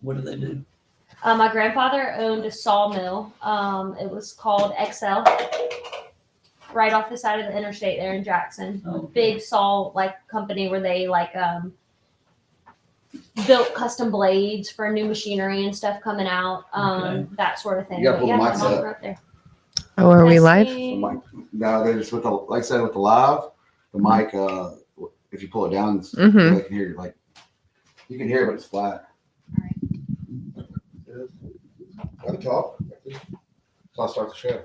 What do they do? My grandfather owned a sawmill. It was called XL, right off the side of the interstate there in Jackson. Oh, okay. Big saw company where they built custom blades for new machinery and stuff coming out, Okay. that sort of thing. You gotta But pull yeah, the my mics mom up. grew up there. Oh, are we live? Testing. No, they just with the, like I said, with the live, the mic, if you pull it down, Mhm. they can hear you. Like you can hear it, but it's flat. Gotta talk. So I'll start the show.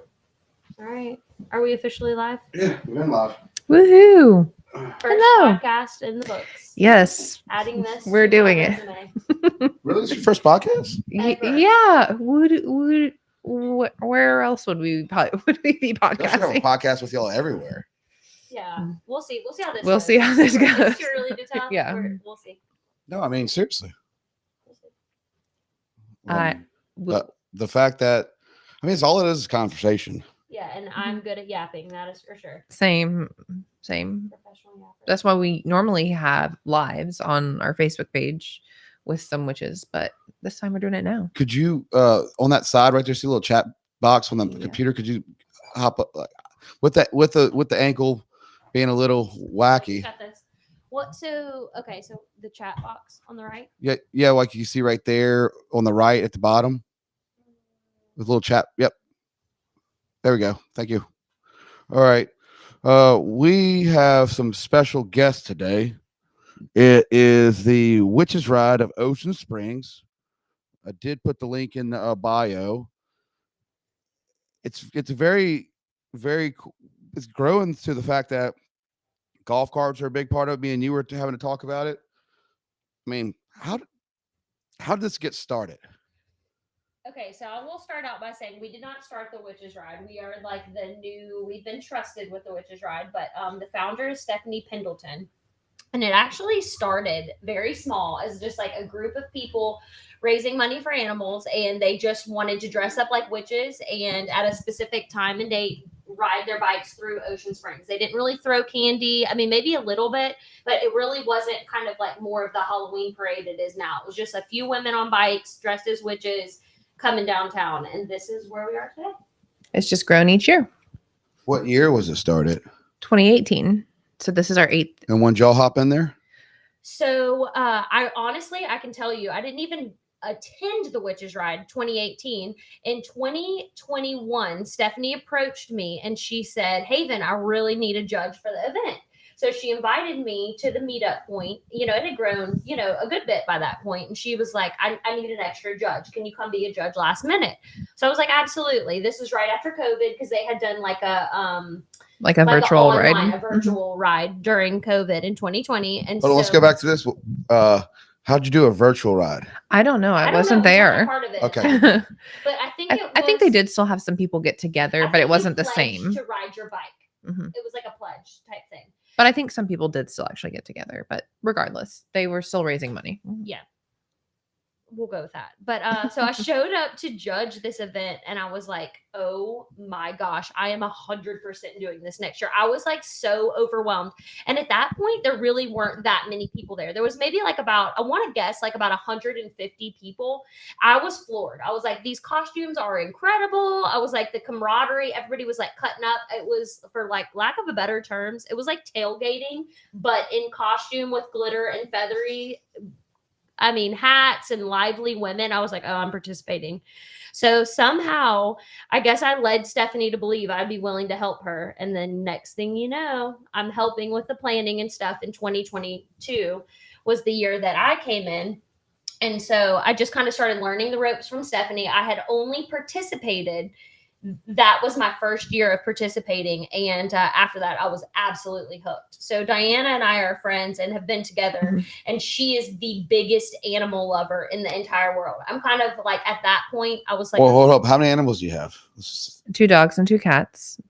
All right. Are we officially live? Yeah, we've been live. Woohoo! First Hello. podcast in the books. Yes, Adding this. we're to my doing it. resume. Really, this is your first podcast? Ever. Yeah. Where else would we be I should have a podcasting? podcast with y'all everywhere. Yeah, we'll see. We'll see how this. We'll goes. see how this It's goes. too early to tell. Yeah. We'll see. No, I mean seriously. I The fact that it's all it is conversation. Yeah, and I'm good at yapping. That is for sure. Same. Professional yapper. That's why we normally have lives on our Facebook page with some witches, but this time we're doing it now. Could you on that side right there, see a little chat box on the Yeah. computer? Could you hop up with the ankle being a little wacky? Got this. What? So okay. So the chat box on the right. Yeah, like you see right there on the right at the bottom, with a little chat. Yep, there we go. Thank you. All right, we have some special guests today. It is the Witches Ride of Ocean Springs. I did put the link in the bio. It's very it's growing to the fact that golf carts are a big part of it. Me and you were having to talk about it. I mean, how did this get started? Okay, so I will start out by saying we did not start the Witches Ride. We are like we've been trusted with the Witches Ride, but the founder is Stephanie Pendleton. And it actually started very small as just like a group of people raising money for animals, and they just wanted to dress up like witches and at a specific time and date ride their bikes through Ocean Springs. They didn't really throw candy. I mean, maybe a little bit, but it really wasn't kind of like more of the Halloween parade it is now. It was just a few women on bikes dressed as witches coming downtown, and this is where we are today. It's just grown each year. What year was it started? 2018. So this is our 8th. And when y'all hop in there? So I can tell you, I didn't even attend the Witches Ride 2018. In 2021, Stephanie approached me and she said, Haven, I really need a judge for the event. So she invited me to the meetup point. You know, it had grown, a good bit by that point. And she was like, I need an extra judge. Can you come be a judge last minute? So I was like, absolutely. This was right after COVID because they had done like a virtual ride. A virtual ride during COVID in 2020. And But let's go back to this. How'd you do a virtual ride? I don't know. I wasn't know. there. I'm part of it. Okay. But I think I think they did still have some people get together, but it wasn't the same. To ride your bike. Mhm. It was like a pledge type thing. But I think some people did still actually get together. But regardless, they were still raising money. Yeah. We'll go with that. But so I showed up to judge this event and I was like, oh my gosh, I am 100% doing this next year. I was like so overwhelmed. And at that point, there really weren't that many people there. There was maybe like about 150 people. I was floored. I was like, these costumes are incredible. I was like, the camaraderie, everybody was like cutting up. It was, for like lack of a better terms, it was like tailgating, but in costume with glitter and feathery hats and lively women. I was like, oh, I'm participating. So somehow, I guess I led Stephanie to believe I'd be willing to help her. And then next thing you know, I'm helping with the planning and stuff. In 2022 was the year that I came in. And so I just kind of started learning the ropes from Stephanie. I had only participated. That was my first year of participating. And after that, I was absolutely hooked. So Diana and I are friends and have been together. And she is the biggest animal lover in the entire world. I'm kind of like, at that point, I was like, Well, hold up. How many animals do you have? 2 dogs and 2 cats.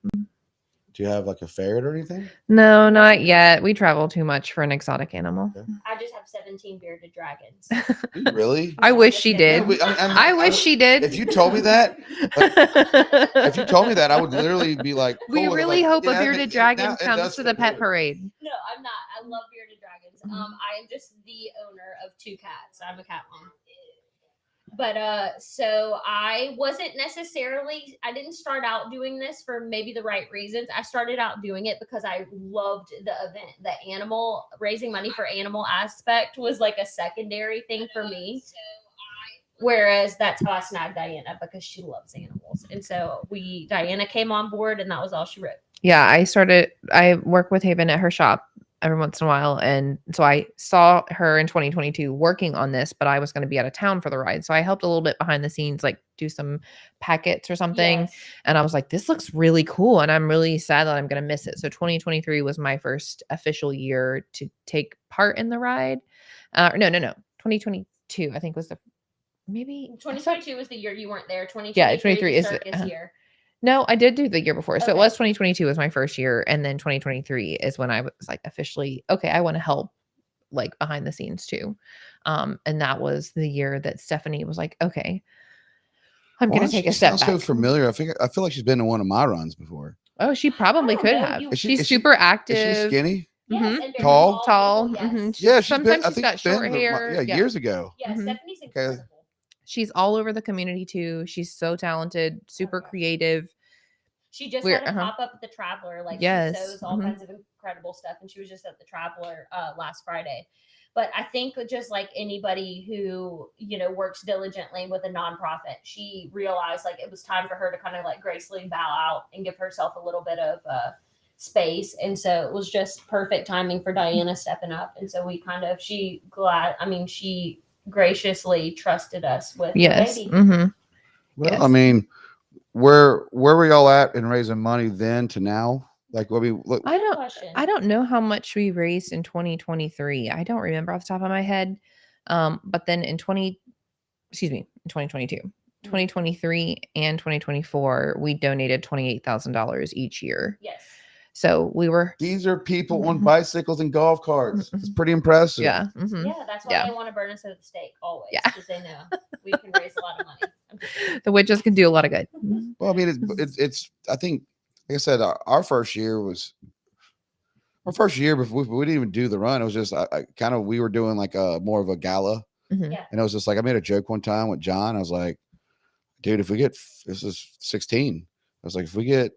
Do you have like a ferret or anything? No, not yet. We travel too much for an exotic animal. I just have 17 bearded dragons. Really? I wish she did. I wish she did. If you told me that, I would literally be like, we cool. really Like, hope yeah, a bearded it dragon comes does to the fit pet better. parade. No, I'm not. I love bearded dragons. I am just the owner of 2 cats. I'm a cat mom. But so I didn't start out doing this for maybe the right reasons. I started out doing it because I loved the event. The animal, raising money for animal aspect was like a secondary thing for me. Whereas that's how I snagged Diana, because she loves animals. And so Diana came on board, and that was all she wrote. Yeah, I work with Haven at her shop every once in a while. And so I saw her in 2022 working on this, but I was going to be out of town for the ride. So I helped a little bit behind the scenes, like do some packets or something. Yes. And I was like, this looks really cool. And I'm really sad that I'm going to miss it. So 2023 was my first official year to take part in the ride. No. 2022, I think was maybe 2022 was the year you weren't there. 2023, yeah, 23 the is circus year. No, I did do the year before. So it Okay. was 2022 was my first year. And then 2023 is when I was like officially, okay, I want to help like behind the scenes too. And that was the year that Stephanie was like, okay, I'm going to take a step back. Sounds so familiar. I feel like she's been in one of my runs before. Oh, she probably could have. She's super active. Is she skinny? Yes, Mhm. and very Tall? Tall. Yes. Mhm. Yeah, Sometimes she's got short hair. Years ago. Yeah, Mhm. Stephanie's Okay. incredible. She's all over the community too. She's so talented, super Okay. creative. She just Weird, had a pop up at the Traveler. Like Yes. she sews all kinds of incredible stuff, and she was just at the Traveler last Friday. But I think just like anybody who works diligently with a nonprofit, she realized like it was time for her to kind of like gracefully bow out and give herself a little bit of space, and so it was just perfect timing for Diana stepping up. And so she graciously trusted us with Yes. the baby. Mm-hmm. Well, Yes. I mean, where were y'all at in raising money then to now? Like, what we look. I don't know how much we raised in 2023. I don't remember off the top of my head. But then in 2022, 2023 and 2024, we donated $28,000 each year. Yes. So These are people on bicycles and golf carts. It's pretty impressive. Yeah. Mm-hmm. Yeah, that's why they want to burn us at the stake always. Yeah. Because they know we can raise a lot of money. The witches can do a lot of good. Well, I mean, it's I think, like I said, our first year before we didn't even do the run. It was just we were doing like more of a gala. Mm-hmm. Yeah. And it was just like, I made a joke one time with John. I was like, dude, if we get, this is 16. I was like, if we get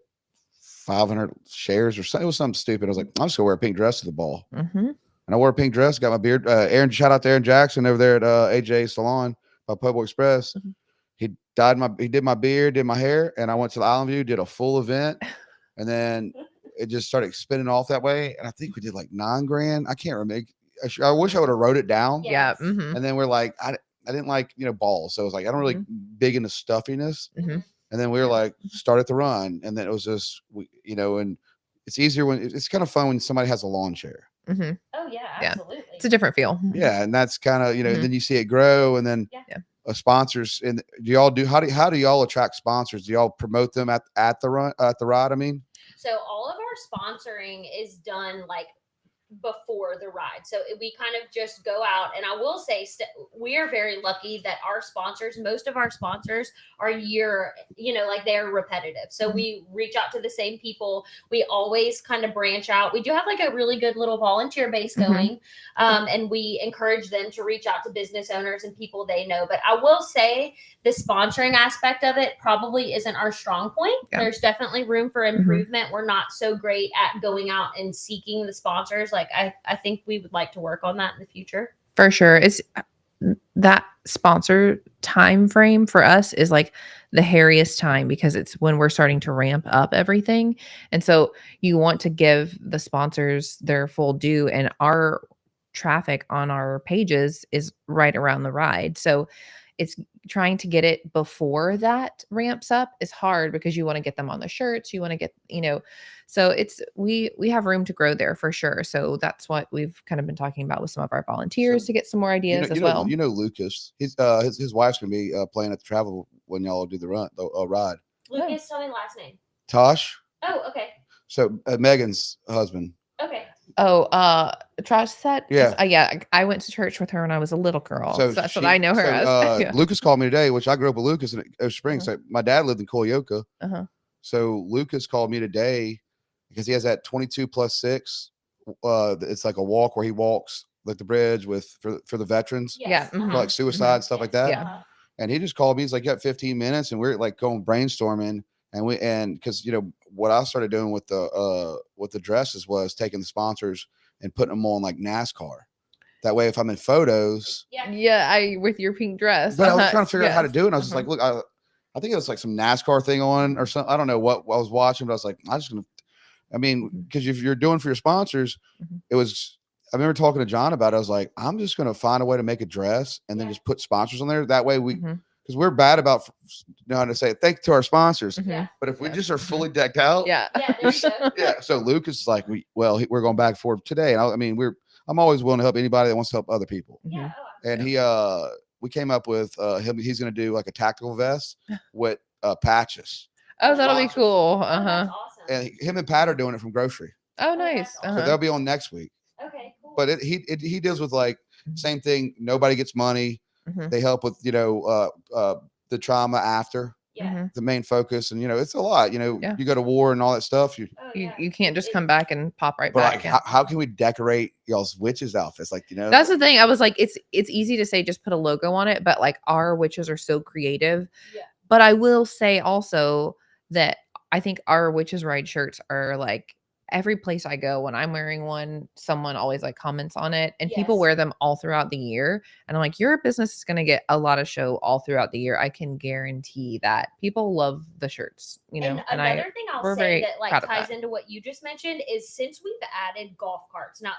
500 shares or something, it was something stupid. I was like, I'm just gonna wear a pink dress to the ball. Mm-hmm. And I wore a pink dress, got my beard. Aaron, shout out to Aaron Jackson over there at AJ Salon by Pueblo Express. Mm-hmm. He did my beard, did my hair, and I went to the Island View, did a full event, and then it just started spinning off that way. And I think we did like $9,000. I can't remember. I wish I would have wrote it down. Yeah. Mm-hmm. And then we're like, I didn't like, balls. So it was like, I don't really big into stuffiness. Mm-hmm. And then we were like, start at the run. And then it was just, and it's easier when it's kind of fun when somebody has a lawn chair. Mm-hmm. Oh yeah, absolutely. It's a different feel. Yeah. And that's kind of, then you see it grow, and then sponsors. And how do y'all attract sponsors? Do y'all promote them at the ride? I mean, so all of our sponsoring is done like before the ride. So we kind of just go out, and I will say we are very lucky that most of our sponsors are they're repetitive. So we reach out to the same people. We always kind of branch out. We do have like a really good little volunteer base going, and we encourage them to reach out to business owners and people they know. But I will say the sponsoring aspect of it probably isn't our strong point. Yeah. There's definitely room for improvement. We're not so great at going out and seeking the sponsors. Like I think we would like to work on that in the future. For sure. It's that sponsor time frame for us is like the hairiest time, because it's when we're starting to ramp up everything. And so you want to give the sponsors their full due, and our traffic on our pages is right around the ride. So it's trying to get it before that ramps up is hard, because you want to get them on the shirts. You want to get, so we have room to grow there for sure. So that's what we've kind of been talking about with some of our volunteers to get some more ideas as well. Lucas, his wife's going to be playing at the Travel when y'all do the ride. Lucas, tell me last name. Tosh. Oh, okay. So Megan's husband. Okay. Oh, Trash set? Yeah. Yeah. I went to church with her when I was a little girl. So that's what I know her as. Yeah. Lucas called me today, which I grew up with Lucas in Ocean Springs. So my dad lived in Colioca. So Lucas called me today because he has that 22+6. It's like a walk where he walks like the bridge for the veterans. Yes. Like suicide, stuff like that. Yeah. And he just called me. He's like, "You got 15 minutes," and we're like going brainstorming. And because what I started doing with the dresses was taking the sponsors and putting them on like NASCAR. That way, if I'm in photos, I with your pink dress. but I was trying to figure out how to Yes. do it. And I was just like, look, I think it was like some NASCAR thing on or something. I don't know what I was watching, but I was like, I'm just gonna. I mean, because if you're doing for your sponsors, it was. I remember talking to John about it. I was like, I'm just gonna find a way to make a dress and then just put sponsors on there. That way, because we're bad about how to say it. Thank you to our sponsors. But if we just are fully decked out, Yeah, there you go. yeah. So Lucas is like, we're going back and forth today, and I mean, I'm always willing to help anybody that wants to help other people. Yeah. And we came up with him. He's going to do like a tactical vest with patches. Oh, that'll be cool. Oh, that's awesome. And him and Pat are doing it from grocery. Oh, nice. Awesome. So they'll be on next week. Okay, cool. But he deals with like same thing. Nobody gets money. They help with the trauma after. The main focus, and it's a lot. You go to war and all that stuff. You can't just come back and pop right But back. like, how can we decorate y'all's witches outfits? Like, that's the thing. I was like, it's easy to say just put a logo on it, but like our witches are so creative. Yeah. But I will say also that I think our witches ride shirts are like every place I go, when I'm wearing one, someone always like comments on it, and people wear them all throughout the year. And I'm like, your business is going to get a lot of show all throughout the year. I can guarantee that people love the shirts, And another thing I'll say that like ties into what you just mentioned is since we've added golf carts, now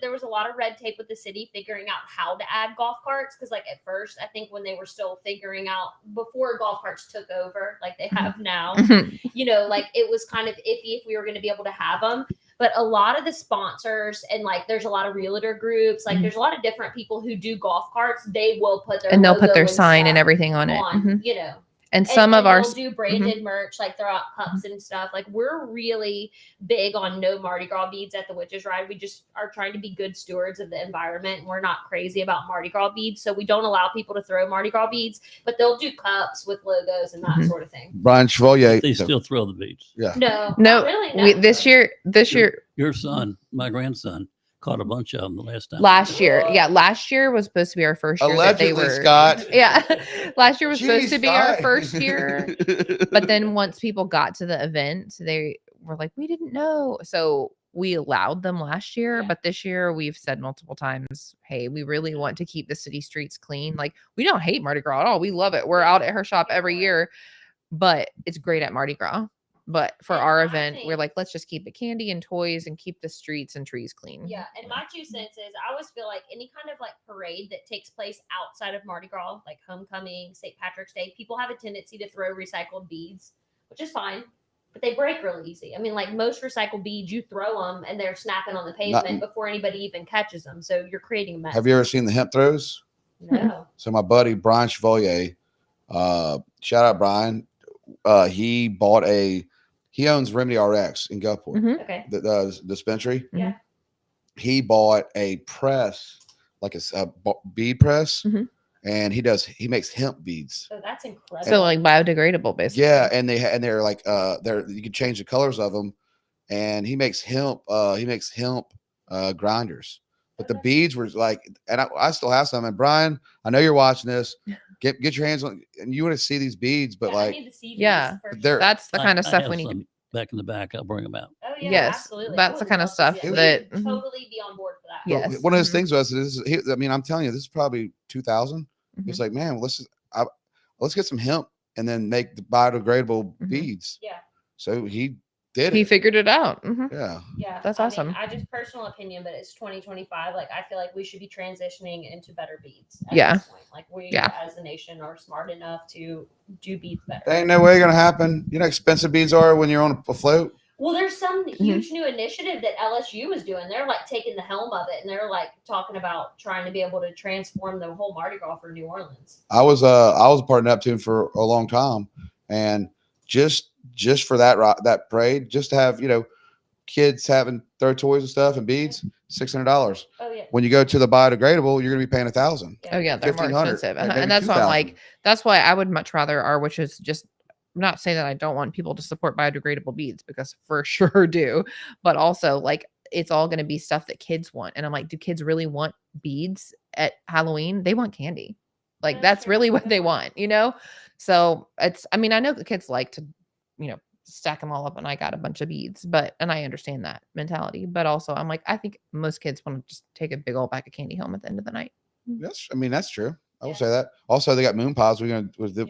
there was a lot of red tape with the city figuring out how to add golf carts. Cause like at first, I think when they were still figuring out before golf carts took over, like they have now, like it was kind of iffy if we were going to be able to have them. But a lot of the sponsors and like there's a lot of realtor groups, like there's a lot of different people who do golf carts. They will put their they'll put their sign and everything on it. And some of our do branded merch, like throw out cups and stuff. Like we're really big on no Mardi Gras beads at the Witches Ride. We just are trying to be good stewards of the environment. And we're not crazy about Mardi Gras beads, so we don't allow people to throw Mardi Gras beads. But they'll do cups with logos and that sort of thing. Brian Chevalier, they still throw the beads. Yeah. No, really. No. This year, Your son, my grandson, caught a bunch of them the last time. Last year was supposed to be our first year. Allegedly, Scott. Yeah, last year was supposed to be our Scott. first year, but then once people got to the event, they were like, we didn't know, so we allowed them last year. But this year, we've said multiple times, hey, we really want to keep the city streets clean. Like we don't hate Mardi Gras at all. We love it. We're out at her shop every year, but it's great at Mardi Gras. But for our event, we're like, let's just keep it candy and toys and keep the streets and trees clean. Yeah. And my 2 cents is I always feel like any kind of like parade that takes place outside of Mardi Gras, like homecoming, St. Patrick's Day, people have a tendency to throw recycled beads, which is fine, but they break real easy. I mean, like most recycled beads, you throw them and they're snapping on the pavement before anybody even catches them. So you're creating a mess. Have you ever seen the hemp throws? No. So my buddy Brian Chevalier, shout out Brian. He owns Remedy RX in Gulfport, Okay. the dispensary. Yeah. He bought a press, like a bead press, and he makes hemp beeds. Oh, that's incredible. So like biodegradable, basically. Yeah, and they're like you can change the colors of them, and he makes hemp grinders. But the beads were like, and I still have some. And Brian, I know you're watching this. Get your hands on, and you want to see these beads, but I need to see these that's the kind of I stuff have we need. some back in the back. I'll bring them out. Oh yeah, Yes, absolutely. that's the kind of stuff that totally be on board for that. Yes. One of those things was, I mean, I'm telling you, this is probably 2000. It's like, man, let's get some hemp and then make the biodegradable beads. Yeah. So he did He it. figured it out. Yeah. Yeah. That's awesome. I just personal opinion, but it's 2025. Like I feel like we should be transitioning into better beads. At Yeah. This point. Like we as a nation are smart enough to do beads better. There ain't no way gonna happen. You know how expensive beads are when you're on a float? Well, there's some huge new initiative that LSU is doing. They're like taking the helm of it and they're like talking about trying to be able to transform the whole Mardi Gras for New Orleans. I was a part of Neptune for a long time, and just for that parade, just to have kids having their toys and stuff and beads, $600. Oh yeah. When you go to the biodegradable, you're gonna be paying $1,000. Oh yeah, they're more 1,500, expensive, maybe and that's why I'm 2,000. like, that's why I would much rather our witches just not say that I don't want people to support biodegradable beads, because for sure do, but also like it's all going to be stuff that kids want, and I'm like, do kids really want beads at Halloween? They want candy. Like Yeah, that's sure. really what they want, you know? So I mean, I know the kids like to, stack them all up and I got a bunch of beads, and I understand that mentality, but also I'm like, I think most kids want to just take a big old bag of candy home at the end of the night. That's true. I will Yeah. say that. Also, they got moon pies. We're gonna with the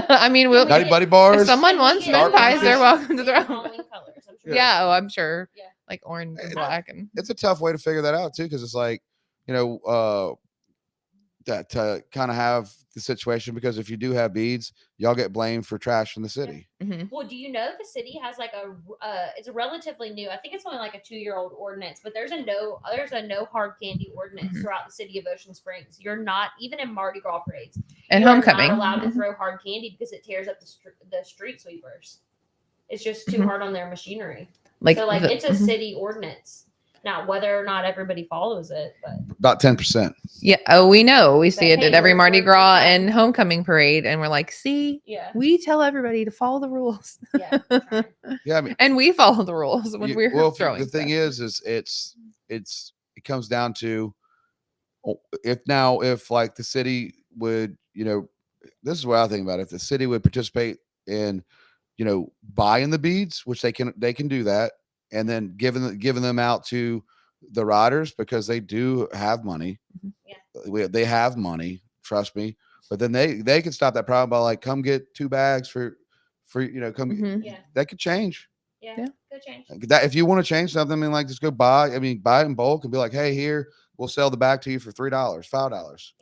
I mean, Can we Nutty get- Buddy if bars. someone Can we wants get moon pies, they're Starburst? welcome to in throw 'em. Halloween colors? I'm sure. Yeah, oh, I'm sure. Yeah. Like orange and It's- black and It's a tough way to figure that out too, because it's like, that to kind of have the situation, because if you do have beads, y'all get blamed for trash in the city. Mhm. Well, do you know the city has like it's a relatively new, I think it's only like a 2-year-old ordinance, but there's a no hard candy ordinance Mhm. throughout the city of Ocean Springs. You're not, even in Mardi Gras parades, and you are homecoming. not allowed to Mhm. throw hard candy because it tears up the street sweepers. It's just too Mhm. hard on their machinery. Like, So the- it's a mhm. city ordinance. Now, whether or not everybody follows it, but About 10%. Yeah. Oh, we know. We see But it at hey, every we're Mardi Gras trying. and homecoming parade, and we're like, see, yeah, we tell everybody to follow the rules, yeah. we're trying. Yeah, I mean, and we follow the rules when we're throwing. the thing stuff. is it comes down to if like the city would, this is what I think about it. If the city would participate in, buying the beads, which they can do that, and then giving them out to the riders, because they do have money. They have money, trust me. But then they can stop that problem by like, come get 2 bags for come. Mhm. Yeah. That could change. Yeah, Yeah. good change. That if you want to change something, I mean, like, just go buy it in bulk and be like, hey, here, we'll sell the bag to you for $3, $5.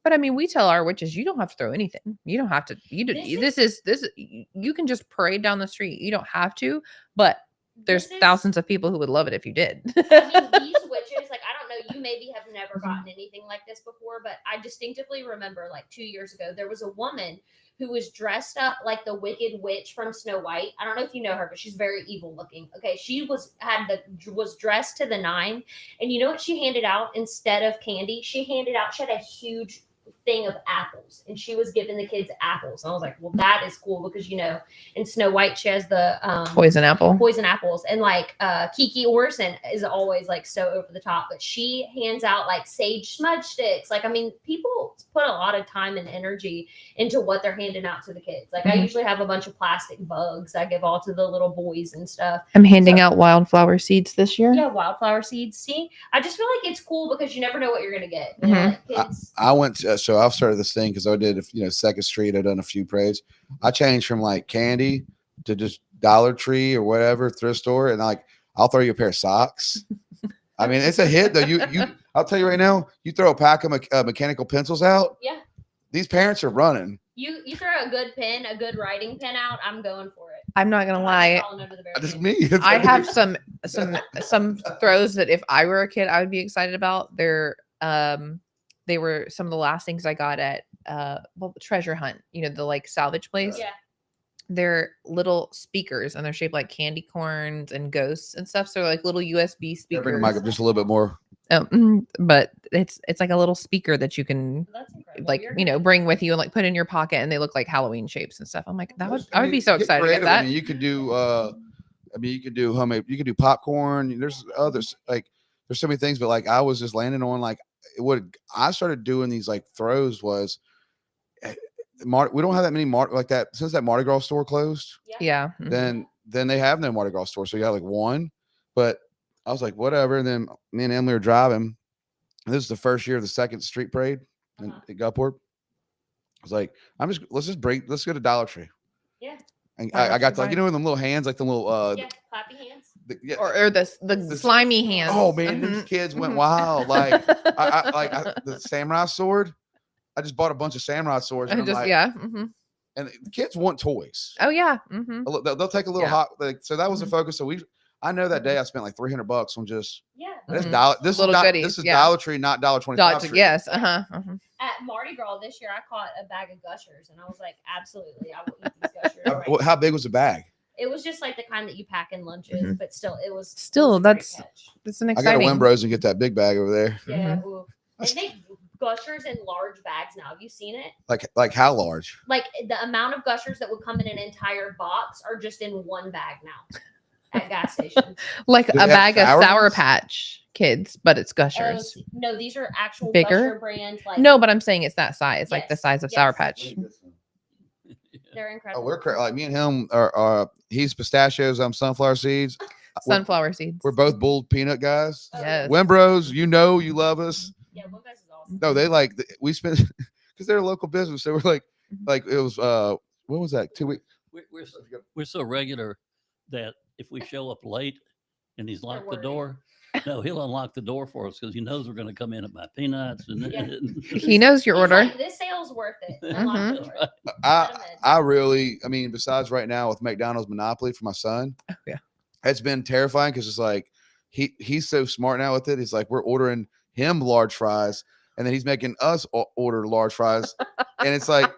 But I mean, we tell our witches, you don't have to throw anything. You don't have to. You do. You can just parade down the street. You don't have to. But there's This is- thousands of people who would love it if you did. I mean, these witches, like, I don't know, you maybe have never gotten anything like this before, but I distinctively remember like 2 years ago, there was a woman who was dressed up like the Wicked Witch from Snow White. I don't know if you know her, but she's very evil looking. Okay, she was dressed to the nine, and you know what she handed out instead of candy? She had a huge thing of apples, and she was giving the kids apples. And I was like, well, that is cool, because in Snow White she has the Poison apple. poison apples, and like Kiki Orson is always like so over the top, but she hands out like sage smudge sticks. Like, I mean, people put a lot of time and energy into what they're handing out to the kids. Like, I Mhm. usually have a bunch of plastic bugs I give all to the little boys and stuff. I'm handing out wildflower seeds this year. Yeah, wildflower seeds. See, I just feel like it's cool because you never know what you're gonna get. You know, Mhm. like kids. I went so I've started this thing because I did, Second Street. I've done a few parades. I changed from like candy to just Dollar Tree or whatever thrift store, and like, I'll throw you a pair of socks. I mean, it's a hit though. I'll tell you right now, you throw a pack of mechanical pencils out. Yeah. These parents are running. You throw a good pen, a good writing pen out, I'm going for it. I'm not gonna I'm lie. crawling under the Just barricade. me. I have some throws that if I were a kid, I would be excited about. They were some of the last things I got at treasure hunt, the like salvage place. Yeah. They're little speakers, and they're shaped like candy corns and ghosts and stuff. So they're like little USB speakers. Bring the mic up just a little bit more. But it's like a little speaker that you can That's incredible. like You're gonna- bring with you and like put in your pocket, and they look like Halloween shapes and stuff. I'm like, I would mean, be so get excited creative. at that. I mean, you could do you could do homemade, you could do popcorn. There's others, like, there's so many things, but like, I was just landing on like, what I started doing these like throws was, we don't have that many like that since that Mardi Gras store closed. Yeah. Mhm. Then they have no Mardi Gras store, so you got like one. But I was like, whatever. And then me and Emily were driving. And this is the first year of the Second Street Parade in Gulfport. I was like, let's go to Dollar Tree. Yeah. And Why I not got you to, like, buy- them little hands, like the little Yeah, clappy hands. yeah. Or the slimy hands. Oh man, these Mhm. kids went Mhm. wild. Like, the samurai sword. I just bought a bunch of samurai swords. And I'm like, Mhm. and the kids want toys. Oh yeah. Mhm. They'll take a little Yeah. hot. Like, so that was the Mhm. focus. So I know that day I spent like $300 on just Yeah. this Mhm. dollar. This Little is goodies, this is yeah. Dollar Tree, not $1.25. Yes. Uh-huh. At Mardi Gras this year, I caught a bag of Gushers, and I was like, absolutely, I will eat these Gushers. right How big was the bag? It was just like the kind that you pack in lunches, Mhm. but still, it was Still, it was a great that's catch. It's an I got to exciting. Wimbros and get that big bag over there. Yeah. Mhm. Ooh. They make Gushers in large bags now. Have you seen it? Like how large? Like the amount of Gushers that would come in an entire box are just in one bag now. at gas stations. Like Do a they have bag of Sour Sour Patch? Patch Kids, but it's Oh, Gushers. no, these are actual Bigger? Gusher brand. Like No, but I'm saying it's that size, like the Yes, size of Sour yes. Patch. they're Oh, incredible. we're like me and him are he's pistachios, I'm sunflower seeds. Sunflower seeds. We're both bull peanut guys. Oh, Yes. Wimbros, you know you love us. Yeah, Wimbos is awesome. No, they like we spent because they're a local business. So we're like it was what was that 2 weeks? We're so regular that if we show up late and he's locked the worried. door, no, he'll unlock the door for us because he knows we're going to come in and buy peanuts. And Yeah. He knows your He's order. like, this sale's worth it. Unlock the door. I really, I mean, besides right now with McDonald's monopoly for my son, yeah, it's been terrifying because it's like he's so smart now with it. It's like we're ordering him large fries, and then he's making us order large fries, and it's like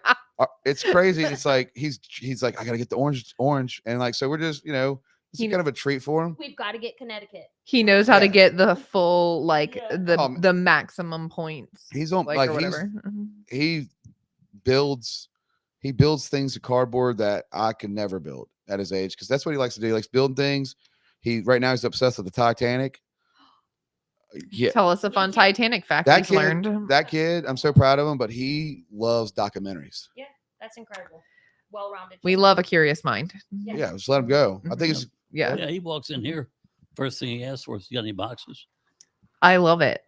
it's crazy. It's like he's like I gotta get the orange, and like so we're just it's kind of a treat for him. We've got to get Connecticut. he knows how to Yeah. get the full like Yeah. the maximum points. He's on like like or he's whatever. Mhm. he builds things to cardboard that I could never build at his age because that's what he likes to do. He likes building things. Right now he's obsessed with the Titanic. Yeah, Tell us a fun Yeah. Titanic fact that you've kid, learned. that kid, I'm so proud of him, but he loves documentaries. Yeah, that's incredible. Well-rounded. We kid. love a curious mind. Yeah. Yeah, just let him go. I think it's Yeah, Yeah, he walks in here. First thing he asks for is, "You got any boxes?" I love it.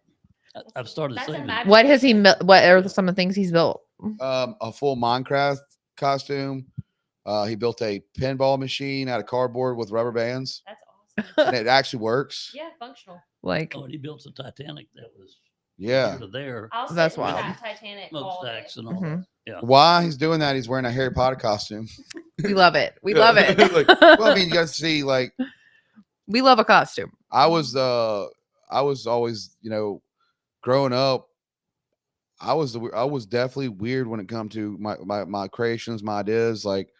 I've started That's a saving. magic What has he? vision. What are some of the things he's built? a full Minecraft costume. He built a pinball machine out of cardboard with rubber bands, That's awesome. and it actually works. Yeah, functional. Like Oh, and he built the Titanic that was Yeah. here to there, I'll That's sit with wild. that Titanic smoke all day. stacks and all Mhm. that. Yeah. While he's doing that, he's wearing a Harry Potter costume. we love it. We Yeah. love it. Like, well, I mean, you guys see, like, we love a costume. I was always, growing up, I was definitely weird when it come to my creations, my ideas, like,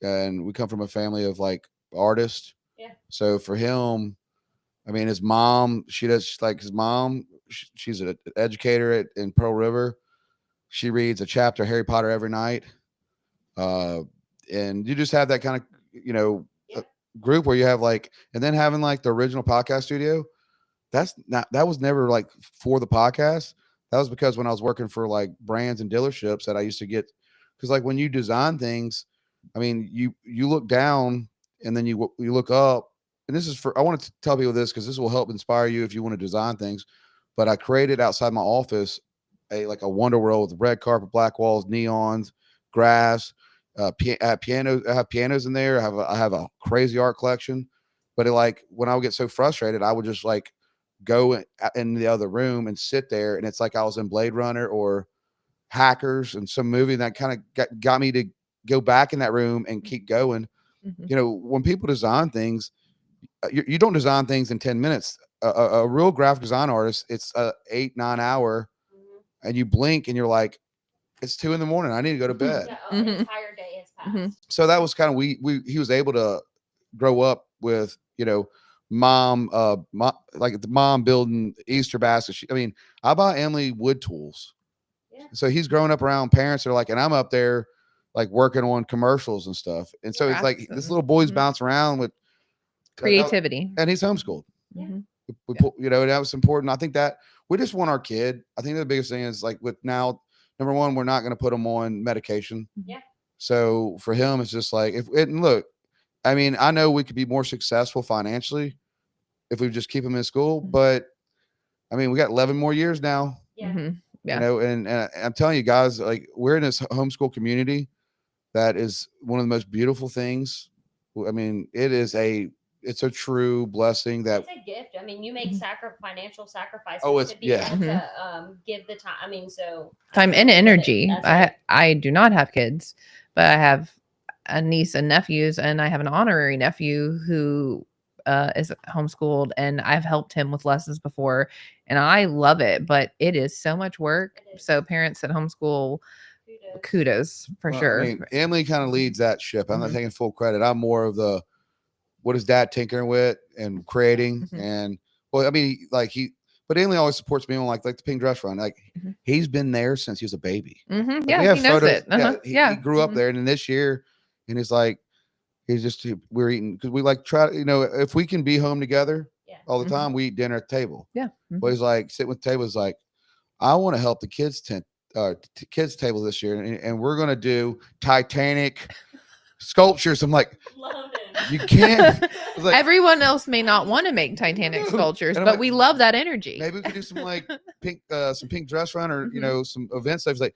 and we come from a family of like artists. Yeah. So for him, I mean, his mom, she's an educator in Pearl River. She reads a chapter of Harry Potter every night. And you just have that kind of, Yeah. group where you have like, and then having like the original podcast studio, that was never like for the podcast. That was because when I was working for like brands and dealerships that I used to get, because like when you design things, I mean, you look down and then you look up, and this is I want to tell people this because this will help inspire you if you want to design things. But I created outside my office a wonder world with red carpet, black walls, neons, grass, pianos. I have pianos in there. I have a crazy art collection. But when I would get so frustrated, I would just like go in the other room and sit there, and it's like I was in Blade Runner or Hackers and some movie, and that kind of got me to go back in that room and keep going. Mhm. When people design things, you don't design things in 10 minutes. A real graphic design artist, it's 8-9 hour, Mhm. and you blink and you're like, it's 2 a.m. I need to go to bed. Yeah, Mhm. an entire day has passed. Mhm. So that was kind of he was able to grow up with mom like the mom building Easter baskets. I buy Emily wood tools. Yeah. So he's growing up around parents that are like, and I'm up there like working on commercials and stuff. And so it's like this little boy's Mhm. bounce around with Creativity. and he's homeschooled. Yeah. Mhm. That was important. I think that we just want our kid. I think the biggest thing is like with now, number one, we're not going to put him on medication. Yeah. So for him, it's just like look, I mean, I know we could be more successful financially if we just keep him in school, Mhm. but I mean, we got 11 more years now, Yeah. Mhm. Yeah. and I'm telling you guys, like we're in this homeschool community that is one of the most beautiful things. I mean, it's a true blessing that It's a gift. I mean, you make Mhm. financial sacrifices Oh, it's- to be yeah. able to give the time. I mean, so Time and energy. That's it. I do not have kids, but I have a niece and nephews, and I have an honorary nephew who is homeschooled, and I've helped him with lessons before, and I love it. But it is so much work. It is. So parents that homeschool, kudos for Well, sure. I mean, Emily kind of leads that ship. I'm not Mhm. taking full credit. I'm more of the what is dad tinkering with and creating. Mhm. And well, I mean, but Emily always supports me on like the pink dress run. Like Mhm. he's been there since he was a baby. Mhm. Like, Yeah, we have he knows photos- it. Uh-huh. He Yeah. grew up Mhm. there, and then this year, and he's like, we're eating because we like try, if we can be home together Yeah. all the Mhm. time, we eat dinner at the table. Yeah. But he's like, sitting with the table is like, I want to help the kids kids table this year, and we're gonna do Titanic sculptures. I'm like, Love it. you can't. It's like, Everyone else may not want to make Titanic No. sculptures, And I'm but like, we love that energy. maybe we could do some like some pink dress run or Mhm. some events. So he's like,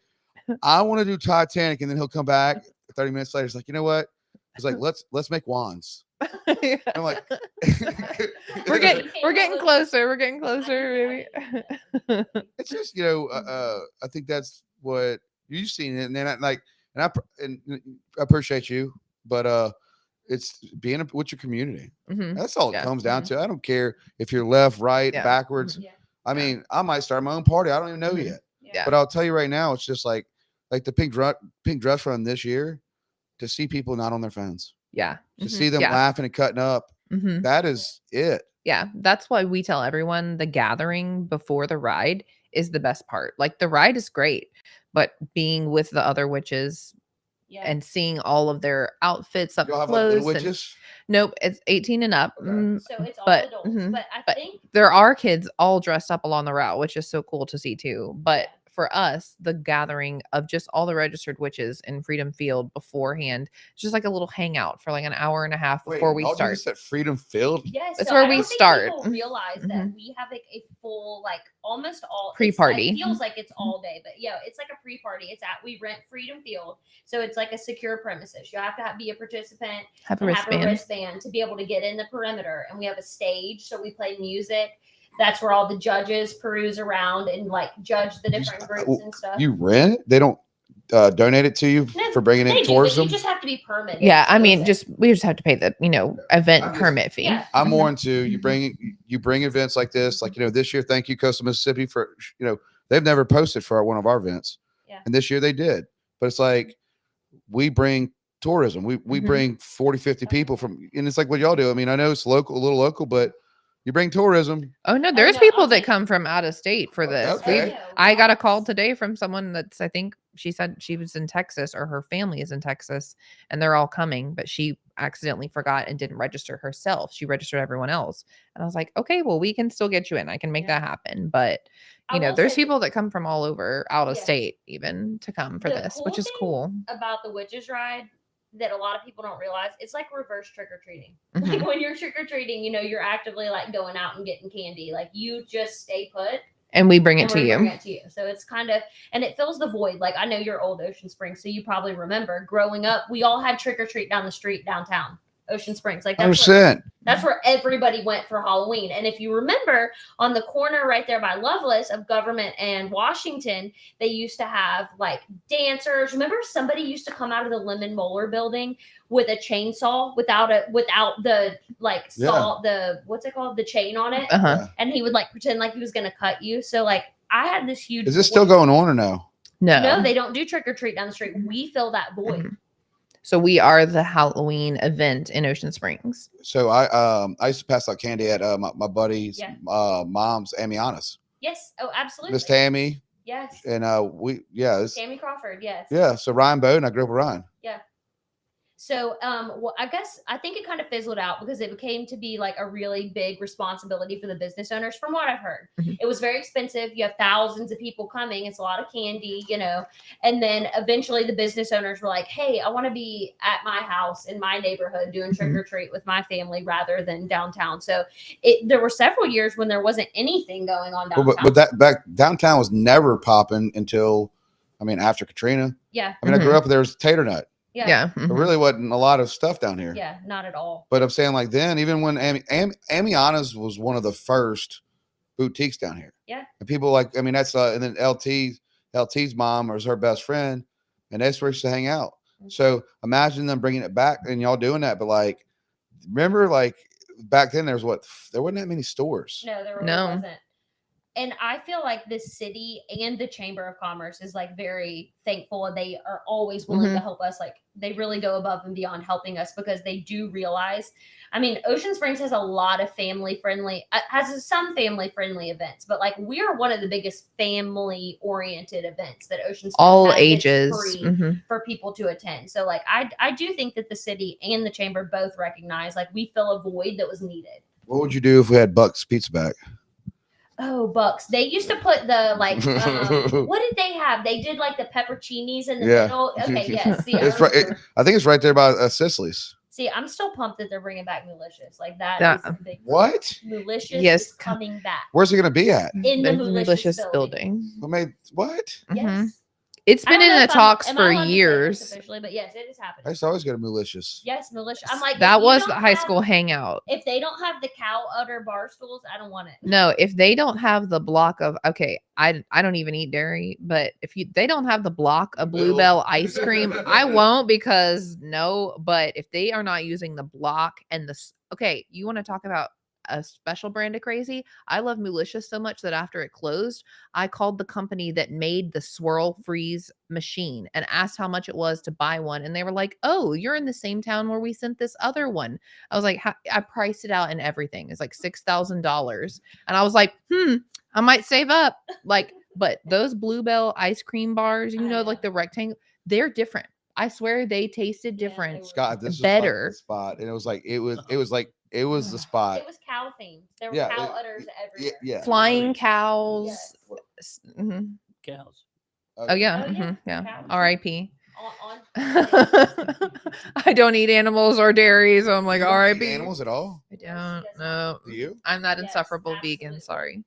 I want to do Titanic, and then he'll come back 30 minutes later. He's like, you know what? He's like, let's make wands. I'm like, we're getting closer. We're getting closer, baby. it's just I think that's what you've seen, and then I appreciate you, but it's being with your community. Mhm. That's all it Yeah. comes down to. I don't care if you're left, right, Yeah. backwards. Yeah. I mean, I might start my own party. I don't even know Mhm. yet. Yeah. But I'll tell you right now, it's just like the pink dress run this year, to see people not on their phones, Yeah. to Mhm. see them Yeah. laughing and cutting up. Mhm. That is it. Yeah, that's why we tell everyone the gathering before the ride is the best part. Like the ride is great, but being with the other witches Yeah. and seeing all of their outfits up Y'all have like close. little And, witches. nope, it's 18 and up. Okay. So it's all but- adults. mhm, But I but think there are kids all dressed up along the route, which is so cool to see too. But for us, the gathering of just all the registered witches in Freedom Field beforehand, it's just like a little hangout for like an hour and a half before we y'all do start. this at Freedom Field. yes, That's so where I we don't think start. People realize that Mhm. we have like a full almost all Pre-party. It feels like it's all day, but yeah, it's like a pre-party. We rent Freedom Field, so it's like a secure premises. You have to be a participant Have a and have a wristband. wristband to be able to get in the perimeter. And we have a stage, so we play music. That's where all the judges peruse around and judge the different groups and stuff. You rent it? They don't donate it to you No, for bringing They in do, but tourism? you just have to be permitted. Yeah, I to mean, visit. we just have to pay the event I'm just- permit fee. Yeah. I'm more into you bring events like this. Like, this year, thank you, Coastal Mississippi, for, they've never posted for one of our events. Yeah. And this year they did. But it's like, we bring tourism. We Mhm. bring 40, 50 people and it's like what y'all do. I mean, I know it's a little local, but you bring tourism. Oh no, there's no, people I'll that take- come from out of state for this. Okay. I got a call today from someone that's, I think she said she was in Texas or her family is in Texas and they're all coming, but she accidentally forgot and didn't register herself. She registered everyone else. And I was like, okay, well, we can still get you in. I can make Yeah. that happen. But I will there's say people that come from all over out of Yeah. state even to come for The this, cool which is thing cool. about the witches ride that a lot of people don't realize, it's like reverse trick-or-treating. Mhm. Like when you're trick-or-treating, you're actively going out and getting candy. Like you just stay put And we bring it and to we you. bring it to you. So it's and it fills the void. Like I know you're old Ocean Springs, so you probably remember growing up, we all had trick-or-treat down the street downtown Ocean Springs. Like that's where 100%. That's where everybody went for Halloween. And if you remember, on the corner right there by Loveless of Government and Washington, they used to have dancers. Remember, somebody used to come out of the Lemon Molar building with a chainsaw without the saw, the what's it called, the chain on it, Uh-huh. and he would pretend like he was gonna cut you. So I had this huge. Is this still going on or no? No, they don't do trick or treat down the street. We fill that void. Mhm. So we are the Halloween event in Ocean Springs. So I used to pass out candy at my buddy's Yeah. mom's Amiana's. Yes. Oh, absolutely. Miss Tammy Yes. and Tammy Crawford. Yes. yeah. So Ryan Bowden, I grew up with Ryan. So, I think it kind of fizzled out because it became to be a really big responsibility for the business owners, from what I've heard. Mhm. It was very expensive. You have thousands of people coming. It's a lot of candy, and then eventually the business owners were like, hey, I want to be at my house in my neighborhood doing trick or treat with my family rather than downtown. So there were several years when there wasn't anything going on downtown. But that back downtown was never popping until, after Katrina. Yeah. I grew up, there was Tater Nut. Yeah. Yeah. There Mhm. really wasn't a lot of stuff down here. Yeah. Not at all. But I'm saying then, even when Amiana's was one of the first boutiques down here. Yeah. And people that's and then LT's mom was her best friend, and that's where she used to hang out. So imagine them bringing it back and y'all doing that. But remember back then there wasn't that many stores. No, there really No. wasn't. And I feel like the city and the Chamber of Commerce is like very thankful, and they are always willing to help us. Like they really go above and beyond helping us because they do realize. I mean, Ocean Springs has a lot of family friendly events, but like we are one of the biggest family oriented events that Ocean Springs All has. It's ages. free for people to attend. So like I do think that the city and the chamber both recognize like we fill a void that was needed. What would you do if we had Buck's Pizza back? Oh, Bucks. They used to put the like what did they have? They did like the pepperoncinis in the middle. Okay, yes. See, I think it's right there by Sicily's. See, I'm still pumped that they're bringing back Malicious. Like that is a big what? Malicious Yes. is coming back. Where's it gonna be at? In the Malicious building. Who made what? Yes. It's I been don't in know the if talks am I for allowed to say this years. officially, but yes, it is I happening. used to always go to Malicious. Yes, Malicious. I'm like, That if you was the don't high have- school hangout. If they don't have the cow udder bar stools, I don't want it. No, if they don't have the block of I don't even eat dairy, but if they don't have the block of Bluebell ice cream, I won't because no. But if they are not using the block and you want to talk about a special brand of crazy? I love Malicious so much that after it closed, I called the company that made the swirl freeze machine and asked how much it was to buy one, and they were like, "Oh, you're in the same town where we sent this other one." I was like, I priced it out and everything. It's like $6,000, and I was like, I might save up. Like, but those Bluebell ice cream bars, like the rectangle, they're different. I swear they tasted different. Scott, this better was like the spot, and it was the spot. It was cow themed. There were Yeah, cow udders everywhere. Yeah. Flying cows. Yes. Cows. Oh yeah, Oh, yeah. yeah. Cows. R.I.P. On I don't eat animals or dairy, so I'm like, You don't eat R.I.P. animals at all? I don't know. Do you? I'm that Yes, insufferable absolutely. vegan. Sorry,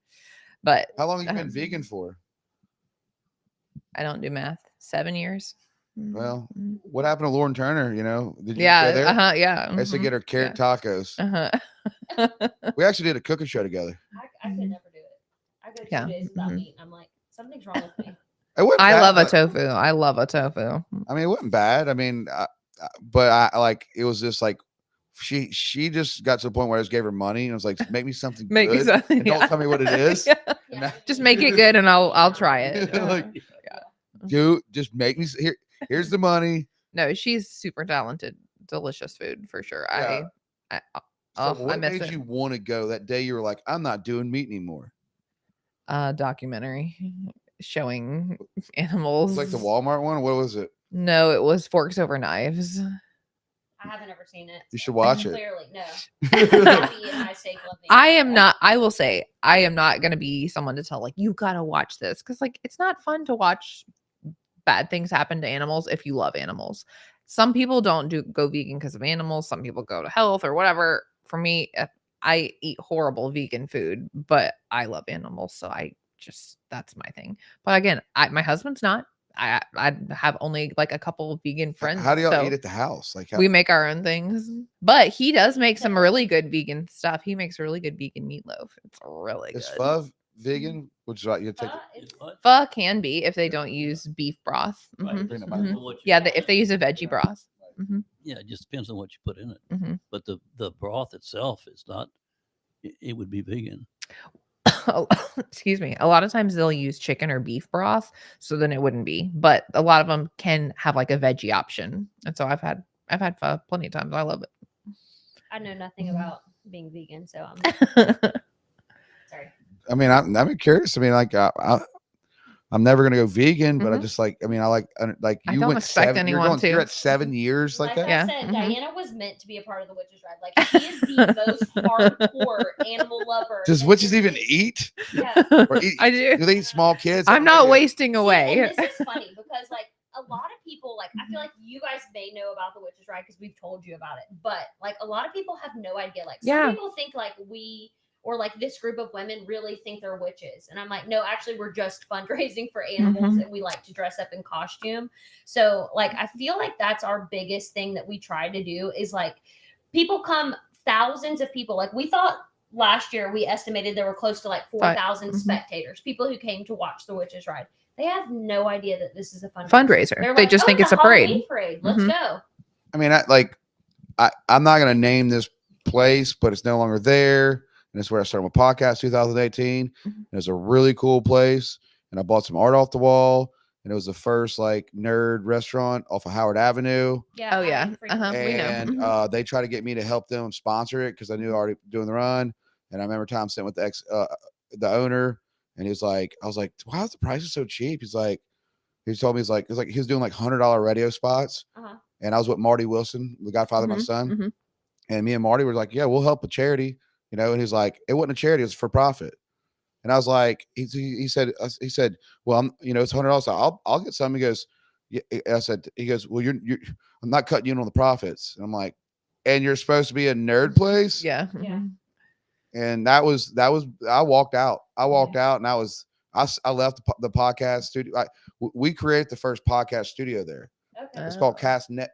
but How long have you been vegan for? I don't do math. 7 years. Well, Mhm. what happened to Lauren Turner? Did you Yeah. go there? Yeah. I used to mhm, get her carrot tacos. Uh-huh. We actually did a cooking show together. I could never do it. I go 2 Yeah, days without mhm. meat. I'm like, something's wrong with me. It wasn't I bad, love a but- tofu. I love a tofu. I mean, it wasn't bad. I mean, but I like it was just like she just got to the point where I just gave her money and I was like, make me something Make me good. something. and don't tell me what it is. Yeah. Yeah, Just make it good, and I'll try it. Like, Dude, just make me here's the money. No, she's super talented. Delicious food for sure. Yeah. I So I what miss made it. you want to go that day? You were like, I'm not doing meat anymore. Documentary showing It animals. was like the Walmart one. What was it? No, it was Forks Over Knives. I haven't ever seen it. You should watch it. Clearly, no. Happy and my steak love me. I am not. I will say I am not going to be someone to tell like you got to watch this because like it's not fun to watch bad things happen to animals if you love animals. Some people don't go vegan because of animals. Some people go to health or whatever. For me, I eat horrible vegan food, but I love animals, so that's my thing. But again, my husband's not. I have only like a couple of vegan friends. How do y'all so eat at the house? Like, we make our own things, but he does make some really good vegan stuff. He makes really good vegan meatloaf. It's really is good. pho vegan? Which is right, you take. It's Pho can be if they don't use beef broth. Right, Mhm, Bring it depends back. on what you- Yeah, if they use a veggie broth. Yeah, it just depends on what you put in it. Mhm. But the broth itself is not. It would be vegan. Excuse me. A lot of times they'll use chicken or beef broth, so then it wouldn't be. But a lot of them can have like a veggie option, and so I've had pho plenty of times. I love I know nothing Mhm. about being vegan, so I'm it. sorry. I mean, I'm curious. I mean, like, I'm never gonna go vegan, but I Mhm. just like. I mean, I like I you don't went expect 7. anyone You're to. at 7 years like that. Yeah. I said, Mhm. Diana was meant to be a part of the Witches Ride. Like she is the most hardcore animal lover. Does that witches there even is. eat? Yeah. Or eat? I do. Do they eat small kids? I'm not wasting See, away. and this is funny because like a lot of people like I feel like you guys may know about the Witches Ride because we've told you about it, but like a lot of people have no idea. Like some Yeah. people think like we or like this group of women really think they're witches, and I'm like, no, actually, we're just fundraising for animals, and we like to dress up in costume. So like I feel like that's our biggest thing that we try to do is like people come, thousands of people. Like we thought last year we estimated there were close to like 4,000 Mhm. spectators, people who came to watch the Witches Ride. They have no idea that this is a Fundraiser. They're They like, just "Oh, think it's a Halloween parade. Let's Mhm. go. I mean, I'm not gonna name this place, but it's no longer there. And it's where I started my podcast 2018. And it was a really cool place. And I bought some art off the wall. And it was the first like nerd restaurant off of Howard Avenue. Yeah. Oh, I yeah. frequently- We know. And they tried to get me to help them sponsor it because I knew already doing the run. And I remember time sitting with the owner, and he was like, I was like, wow, the price is so cheap. He told me he was doing like $100 radio spots. And I was with Marty Wilson, the Godfather of my son. And me and Marty were like, yeah, we'll help a charity, you know. And he's like, it wasn't a charity, it was for profit. And I was like, he said, well, it's $100. So I'll get some. He goes, yeah. I said, he goes, well, I'm not cutting you in on the profits. And I'm like, and you're supposed to be a nerd place. Yeah. Yeah. And that was, I walked out. And I left the podcast studio. We created the first podcast studio there. Okay. It's called Castnet.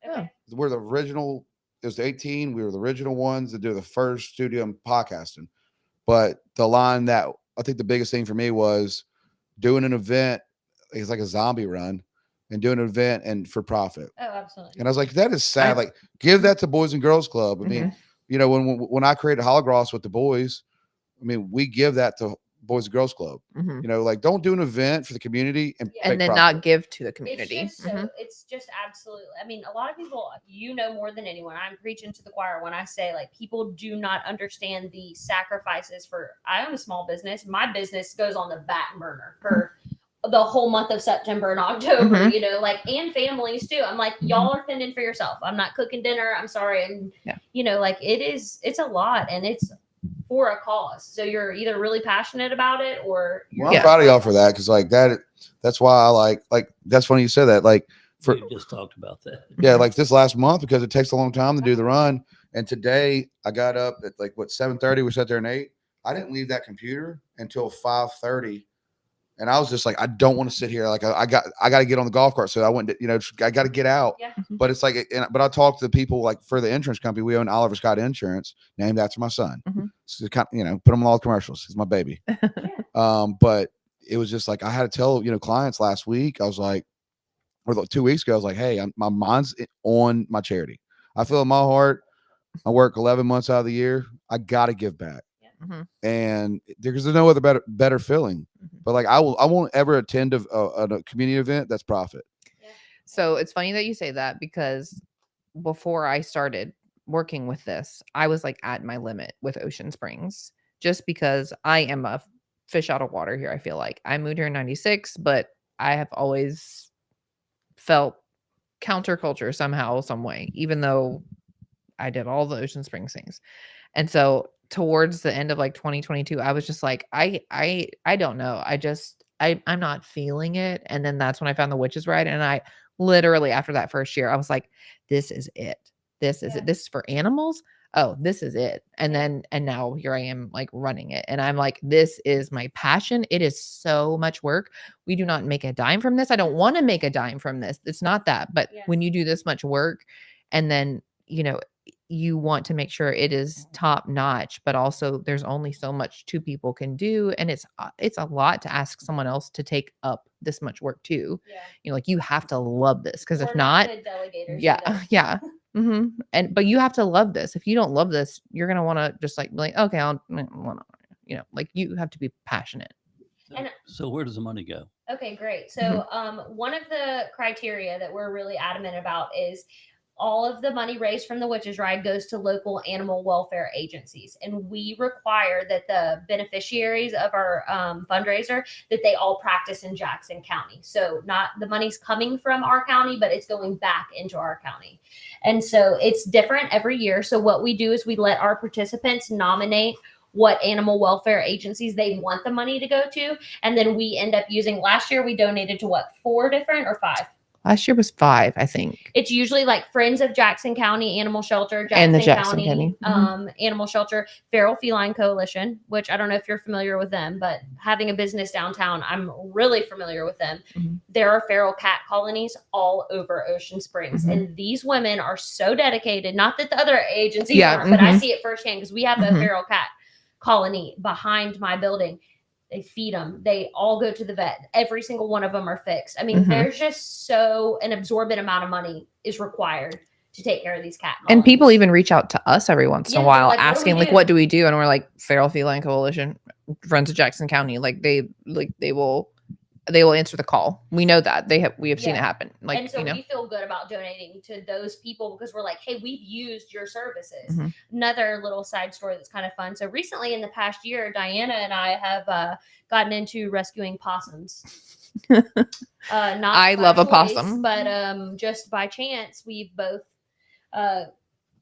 Okay. We're the original. It was 18. We were the original ones to do the first studio in podcasting. But the line that I think the biggest thing for me was doing an event. It's like a zombie run, and doing an event and for profit. Oh, absolutely. And I was like, that is sad. Like, give that to Boys and Girls Club. I mean, when I created Holographs with the boys, I mean, we give that to Boys and Girls Club. Like, don't do an event for the community and then not give to the community. It's just absolutely. I mean, a lot of people, more than anyone, I'm preaching to the choir when I say like people do not understand the sacrifices for. I own a small business. My business goes on the back burner for the whole month of September and October. And families too. I'm like, y'all are fending for yourself. I'm not cooking dinner. I'm sorry, and it's a lot, and it's for a cause. So you're either really passionate about it or you're I'm proud of y'all for that, because like that's why I like that's funny you said that. Like We just talked about that. Yeah, like this last month, because it takes a long time to do the run. And today I got up at like 7:30. We sat there at 8. I didn't leave that computer until 5:30. And I was just like, I don't want to sit here. Like I got to get on the golf cart. So I went to, I got to get out. Yeah. But it's like, but I talked to the people like for the insurance company. We own Oliver Scott Insurance, named after my son. So kind of, put him on all the commercials. He's my baby. But it was just like, I had to tell, clients last week, I was like, or 2 weeks ago, I was like, hey, my mind's on my charity. I feel in my heart, I work 11 months out of the year. I got to give back. And there's no other better feeling. But like I won't ever attend a community event that's profit. So it's funny that you say that, because before I started working with this, I was like at my limit with Ocean Springs, just because I am a fish out of water here. I feel like I moved here in 96, but I have always felt counterculture somehow, some way, even though I did all the Ocean Springs things. And so towards the end of like 2022, I was just like, I don't know. I'm not feeling it. And then that's when I found the Witch's Ride. And I literally, after that first year, I was like, this is it. This is it. This is for animals. Oh, this is it. And now here I am like running it. And I'm like, this is my passion. It is so much work. We do not make a dime from this. I don't want to make a dime from this. It's not that. But when you do this much work, and then, you want to make sure it is top notch, but also there's only so much two people can do. And it's a lot to ask someone else to take up this much work too. Like you have to love this, because if not, but you have to love this. If you don't love this, you're going to want to just like be like, okay, like you have to be passionate. So where does the money go? Okay, great. So one of the criteria that we're really adamant about is all of the money raised from the Witch's Ride goes to local animal welfare agencies. And we require that the beneficiaries of our fundraiser, that they all practice in Jackson County. So not the money's coming from our county, but it's going back into our county. And so it's different every year. So what we do is we let our participants nominate what animal welfare agencies they want the money to go to. And then we end up using, last year we donated to 4 different or 5? Last year was 5, I think. It's usually like Friends of Jackson County Animal Shelter, and the Jackson County Animal Shelter, Feral Feline Coalition, which I don't know if you're familiar with them, but having a business downtown, I'm really familiar with them. There are feral cat colonies all over Ocean Springs, and these women are so dedicated. Not that the other agencies aren't, but I see it firsthand because we have a feral cat colony behind my building. They feed them. They all go to the vet. Every single one of them are fixed. I mean, there's just an absorbent amount of money is required to take care of these cat And moms. people even reach out to us every once in Yeah, a they're while like, "What do we asking like, do?" what do we do? And we're like, Feral Feline Coalition, Friends of Jackson County. Like they will answer the call. We know that we have seen it Yeah. happen. Like, and so you know, we feel good about donating to those people because we're like, hey, we've used your services. Mhm. Another little side story that's kind of fun. So recently in the past year, Diana and I have gotten into rescuing possums. Not I by love a choice, possum. but just by chance, we've both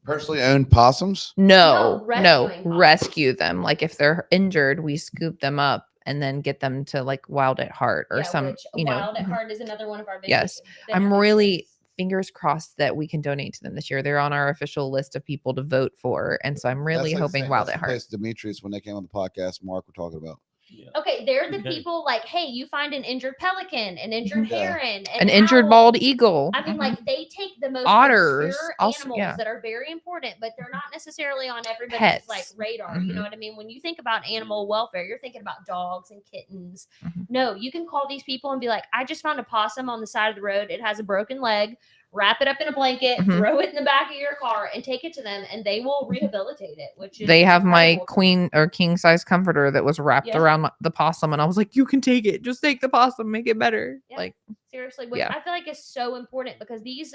Personally owned possums. no, rescuing possums. rescue them. Like if they're injured, we scoop them up and then get them to like Wild at Heart or some, which you know. Wild at Mhm. Heart is another one of our Yes. I'm really fingers crossed that we can donate to them this year. They're on our official list of people to vote for. And so I'm really That's like hoping the Wild that's at the Heart. place Demetrius, when they came on the podcast, Mark were talking about. Yeah. Okay, they're the Okay. people like, hey, you find an injured pelican, an injured Yeah. heron, An injured owl. bald eagle. I mean, Mhm. like they take the most Otters, obscure also- animals yeah. that are very important, but they're not necessarily on everybody's Pets. like radar. You know Mhm. what I mean? When you think about animal welfare, you're thinking about dogs and kittens. Mhm. No, you can call these people and be like, I just found a possum on the side of the road. It has a broken leg. Wrap it up in a blanket, Mhm. throw it in the back of your car, and take it to them, and they will rehabilitate it. Which is They have my incredible to me. queen or king size comforter that was wrapped Yeah. around the possum. And I was like, you can take it. Just take the possum, make it better. Yeah. Like, Seriously, which Yeah. I feel like is so important because these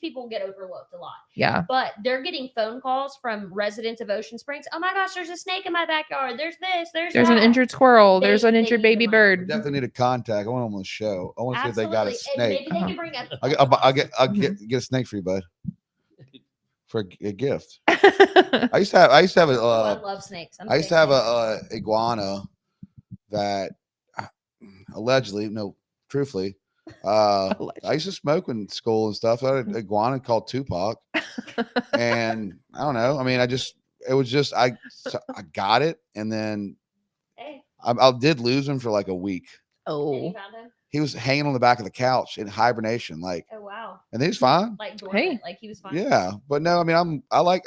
people get overlooked a lot. yeah. But they're getting phone calls from residents of Ocean Springs. Oh my gosh, there's a snake in my backyard. There's this, there's There's an that. injured squirrel. There's They- an they injured need the baby money. We bird. definitely need to contact. I want them on the show. I want to see if they got a Absolutely. And snake. maybe they Uh-huh. can bring up. I'll get a snake for you, bud, for a gift. I used to have I a love snakes. I used to have a iguana that allegedly, no, truthfully, I used to smoke in school and stuff. I had an iguana called Tupac, and I don't know. I mean, I got it, and then Hey, I did lose him for like a week. and you Oh, found him? He was hanging on the back of the couch in hibernation, like, Oh wow. and then he's fine. Like Hey. dormant, like he was fine. Yeah, but no, I mean, I like.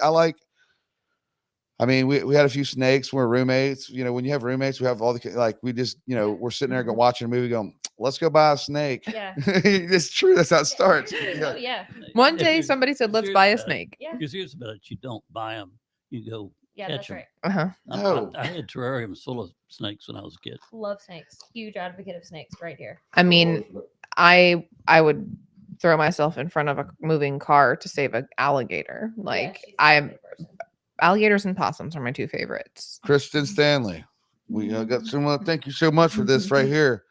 I mean, we had a few snakes. We're roommates. You know, when you have roommates, we have all the like. We just, you know, we're sitting there watching a movie, going, "Let's go buy a snake." Yeah. It's true. That's how it starts. Oh Yeah. yeah. one If day you're somebody said, let's serious buy a about it- snake. Yeah. If you're serious about it, you don't buy them. You go Yeah, catch that's 'em. right. Uh-huh. No. I had terrariums full of snakes when I was a kid. Love snakes. Huge advocate of snakes right here. I mean, I would throw myself in front of a moving car to save an alligator. Yeah, Like she's a lovely person. alligators and possums are my two favorites. Kristen Stanley. We got someone. Thank you so much for this right here,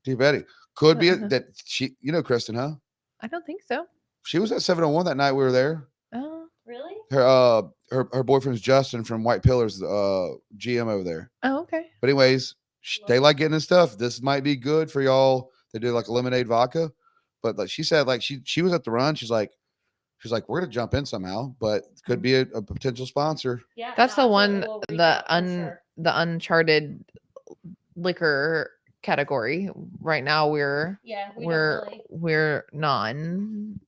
T. Betty. Could be it that she, you know, Kristen, huh? I don't think so. She was at 701 that night we were there. Oh, Really? Her boyfriend's Justin from White Pillars, GM over there. oh, okay. But anyways, they like getting this stuff. This might be good for y'all. They do like a lemonade vodka. But like she said, like she was at the run. She's like, we're gonna jump in somehow, but could be a potential sponsor. Yeah. That's no, the one, absolutely. We'll reach out for sure. the uncharted liquor category. Right now we're Yeah, we we're don't really. we're non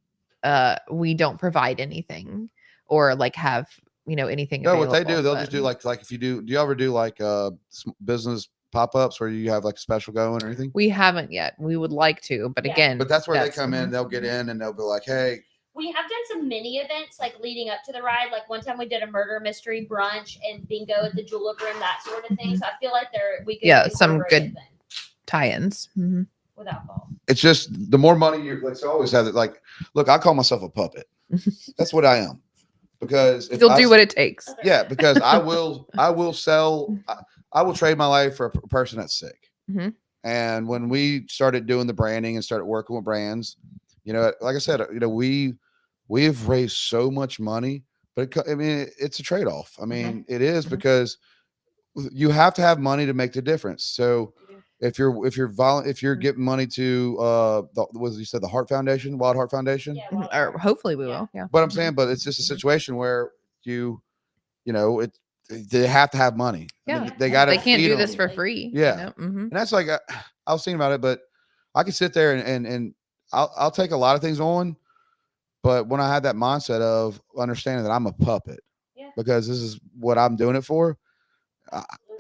we don't provide anything or like have, you know, anything. No, what they do, available, they'll but- just do like if you do you ever do like business pop-ups where you have like a special going or anything? We haven't yet. We would like to, but Yeah. again, But that's where they that's- come in, mhm. they'll get in and they'll be like, hey, We have done some mini events like leading up to the ride. Like one time we did a murder mystery brunch and bingo at the julep room, that sort of thing. So I feel like we could Yeah, some incorporate good- it then tie-ins. Mhm. with alcohol. it's just the more money you let's always have it. Like, look, I call myself a puppet. That's what I am. Because if You'll I do what it takes. yeah, because I will sell, I will trade my life for a person that's sick. Mhm. And when we started doing the branding and started working with brands, you know, like I said, you know, we've raised so much money, but I mean, it's a trade-off. I mean, it is Mhm. because you have to have money to make the difference. So if you're giving money to what you said, the Heart Foundation, Wild Heart Foundation, Yeah, Mhm. well, Or hopefully we Yeah. will. Yeah. but I'm saying, but it's just a situation where you know, they have to have money. I mean, Yeah. they got to. They can't do this them. for free. Yeah. Mhm. And that's like I was thinking about it, but I could sit there and I'll take a lot of things on, but when I had that mindset of understanding that I'm a puppet, Yeah. because this is what I'm doing it for,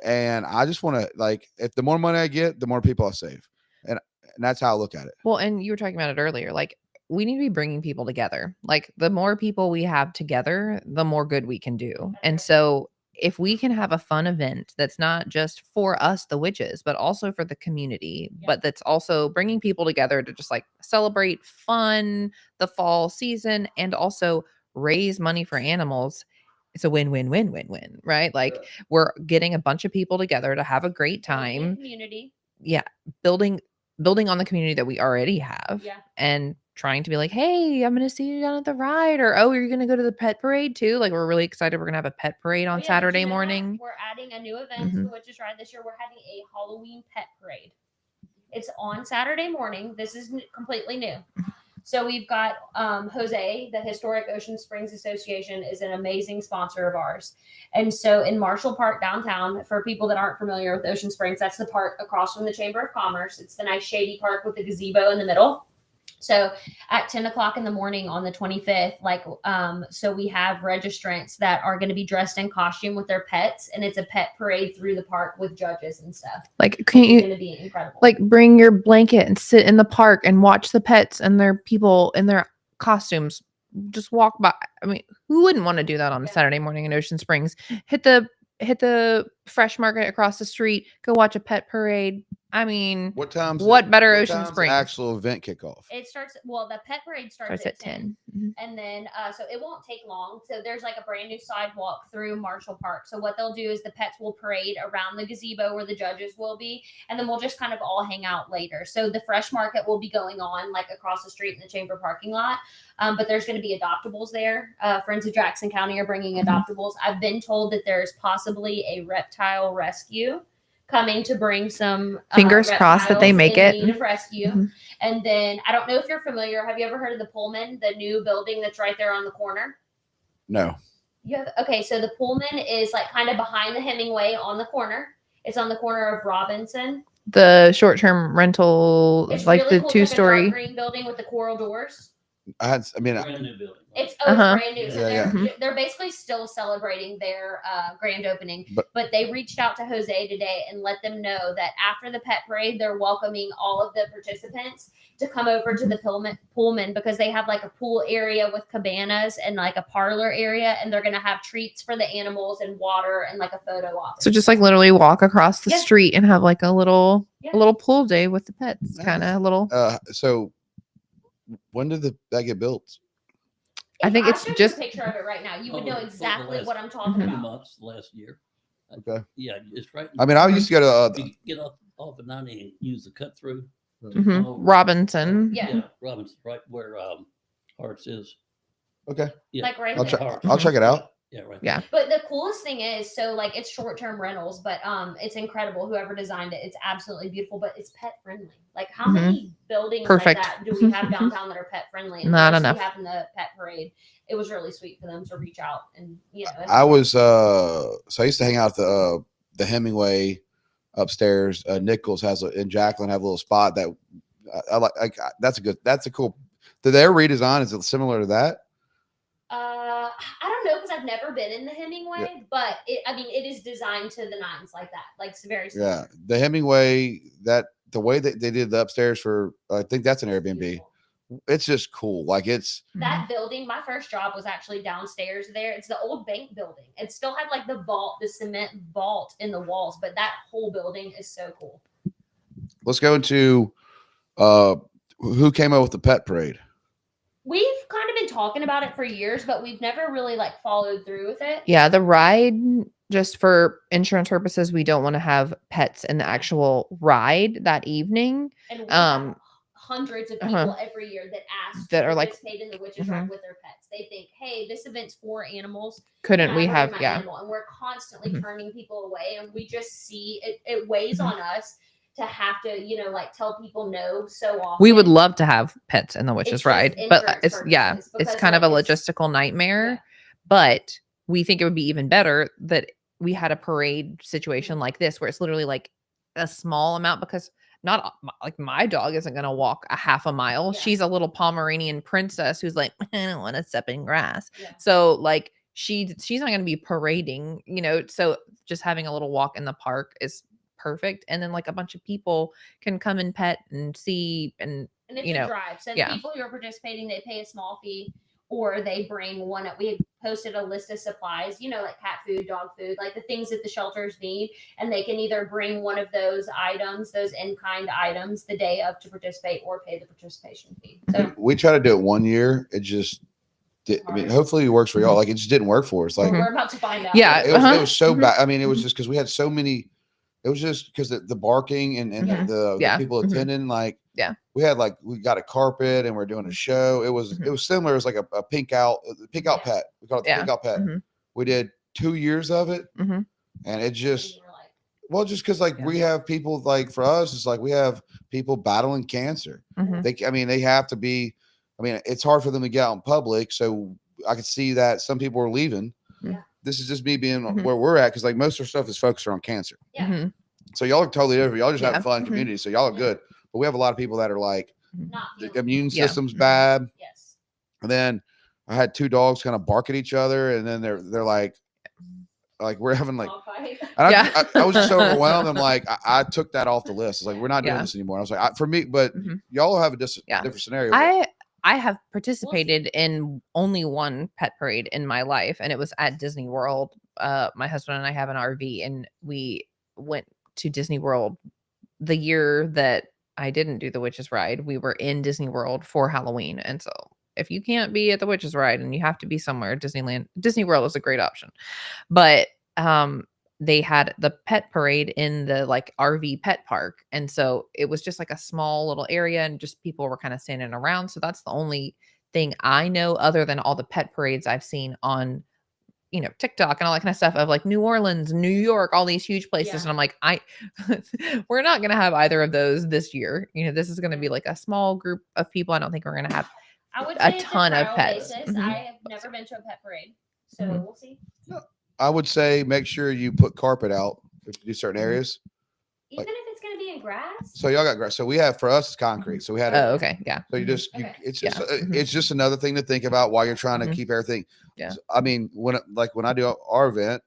and I just want to like if the more money I get, the more people I save, and that's how I look at it. Well, and you were talking about it earlier. Like we need to be bringing people together. Like the more people we have together, the more good we can do. And so if we can have a fun event that's not just for us, the witches, but also for the community, but that's also bringing people together to just like celebrate fun, the fall season, and also raise money for animals. It's a win-win-win-win-win, right? Like we're getting a bunch of people together to have a great time. Community. Yeah. Building on the community that we already have. Yeah. And trying to be like, hey, I'm going to see you down at the ride, or, oh, you're going to go to the pet parade too. Like we're really excited. We're going to have a pet parade on Saturday morning. We're adding a new event to the Witches Ride this year. We're having a Halloween pet parade. It's on Saturday morning. This is completely new. So we've got Jose, the Historic Ocean Springs Association, is an amazing sponsor of ours. And so in Marshall Park downtown, for people that aren't familiar with Ocean Springs, that's the park across from the Chamber of Commerce. It's the nice shady park with the gazebo in the middle. So at 10 o'clock in the morning on the 25th, so we have registrants that are going to be dressed in costume with their pets, and it's a pet parade through the park with judges and stuff. Like, can It's you going to be incredible. like bring your blanket and sit in the park and watch the pets and their people in their costumes just walk by? I mean, who wouldn't want to do that on a Saturday morning in Ocean Springs? Hit the fresh market across the street, go watch a pet parade. I mean, What time's what better what Ocean time's the Springs? actual event kickoff? It starts, the pet parade starts at 10. And then, so it won't take long. So there's like a brand new sidewalk through Marshall Park. So what they'll do is the pets will parade around the gazebo where the judges will be. And then we'll just kind of all hang out later. So the fresh market will be going on like across the street in the Chamber parking lot. But there's going to be adoptables there. Friends of Jackson County are bringing adoptables. I've been told that there's possibly a reptile rescue coming to bring some fingers crossed that they make it. Need of rescue. And then I don't know if you're familiar. Have you ever heard of the Pullman, the new building that's right there on the corner? No. Okay, so the Pullman is like kind of behind the Hemingway on the corner. It's on the corner of Robinson. The short-term rental, It's like really the cool. two-story. It's like a dark green building with the coral doors. Brand new building. It's Uh-huh. brand new. So they're basically still celebrating their grand opening. But they reached out to Jose today and let them know that after the pet parade, they're welcoming all of the participants to come over to the Pullman because they have like a pool area with cabanas and like a parlor area, and they're gonna have treats for the animals and water and like a photo op. So just like literally walk across the street and have like a little pool day with the pets, Nice. kind of a little. So when did that get built? I think I'll it's show you just a picture of it right now. You would know Over the exactly last what I'm talking few about. months last year. Okay. Yeah, it's right. I mean, I used to go to You get off at 90 and use the cut through. Robinson. Yeah. Robinson, right where Hearts is. okay. Yeah. Like right I'll there. I'll check it out. Yeah, right. Yeah. But the coolest thing is, so like it's short-term rentals, but it's incredible. Whoever designed it, it's absolutely beautiful, but it's pet friendly. Like how many buildings Perfect. like that do we have downtown that are pet friendly? And Not once enough. We have in the pet parade. It was really sweet for them to reach out and I was so I used to hang out at the Hemingway upstairs. Nichols and Jacqueline have a little spot that I like. That's a cool. Their redesign is it similar to that? I don't know because I've never been in the Hemingway, but it is designed to the nines like that, like it's very similar. Yeah, the Hemingway the way that they did the upstairs for I think that's an Airbnb. Beautiful. It's just cool. Like it's That building. My first job was actually downstairs there. It's the old bank building. It still had like the cement vault in the walls, but that whole building is so cool. Let's go into who came up with the pet parade. We've kind of been talking about it for years, but we've never really like followed through with it. Yeah, the ride, just for insurance purposes, we don't want to have pets in the actual ride that evening. And we have hundreds of people every year that ask that to are like participate in the Witches Ride with their pets. They think, hey, this event's for animals. Couldn't Can we I have bring my animal? And we're constantly turning people away, and we just see it weighs on us to have to, like tell people no so often. We would love to have pets in the Witches just Ride, but insurance it's purposes, it's because, kind of a like, it's- logistical nightmare. Yeah. But we think it would be even better that we had a parade situation like this, where it's literally like a small amount, because not like my dog isn't going to walk a half a mile. Yeah. She's a little Pomeranian princess who's like, I don't want to step in grass. Yeah. So like she's not going to be parading, so just having a little walk in the park is perfect. And then like a bunch of people can come and pet and see and And it's you a know, drive. So the yeah. people who are participating, they pay a small fee, or they bring one. We had posted a list of supplies, like cat food, dog food, like the things that the shelters need. And they can either bring one of those items, those in-kind items, the day of to participate, or pay the participation fee. So We tried to do it one year. It just, hopefully it works for y'all. Like, it just didn't work for us. Like, we're about to find out. Yeah. it was so Mhm. bad. I mean, it was just because we had so many. It was just because the barking and Yeah. the people Mhm. attending, like, Yeah. we got a carpet and we're doing a show. It was similar. It was like a pink out Yeah. pet. We call it the Yeah. pink out pet. Mhm. We did 2 years of it, Mhm. and it just, And we're like, well, just because like Yeah. we have people, like, for us, it's like we have people battling cancer. Mhm. They have to be. I mean, it's hard for them to get out in public, so I could see that some people are leaving. Yeah. This is just me being Mhm. where we're at, because like most of our stuff is focused on cancer. Yeah. Mhm. So y'all are totally different. Y'all just Yeah. have fun Mhm. community, so y'all are Yeah. good. But we have a lot of people that are like, not the feeling immune Yeah. system's Mhm. bad. Yes. And then I had 2 dogs kind of bark at each other, and then they're like we're having like, Dog fight. and Yeah. I was just so overwhelmed. I'm like, I took that off the list. It's like, we're not doing Yeah. this anymore. I was like, for me, but Mhm. y'all have a Yeah. different scenario. I have participated in only one pet parade in my life, and it was at Disney World. My husband and I have an RV, and we went to Disney World the year that I didn't do the Witches Ride. We were in Disney World for Halloween, and so if you can't be at the Witches Ride and you have to be somewhere, Disney World is a great option. But they had the pet parade in the like RV pet park. And so it was just like a small little area, and just people were kind of standing around. So that's the only thing I know, other than all the pet parades I've seen on, TikTok and all that kind of stuff, of like New Orleans, New York, all these huge places. Yeah. And I'm like, we're not going to have either of those this year. This is going to be like a small group of people. I don't think we're going to have I would a say it's ton of trial pets. basis. Mhm. I have never been to a pet parade, so Mhm. we'll see. I would say make sure you put carpet out if you do certain Mhm. areas. Even if it's going to be in grass. So y'all got grass. So we have, for us, it's concrete. So we had Oh, okay. Yeah. So you Mhm. just, Okay. it's Yeah. just, Mhm. it's just another thing to think about while you're trying to Mhm. keep everything. Yeah. So, I mean, when I do our event,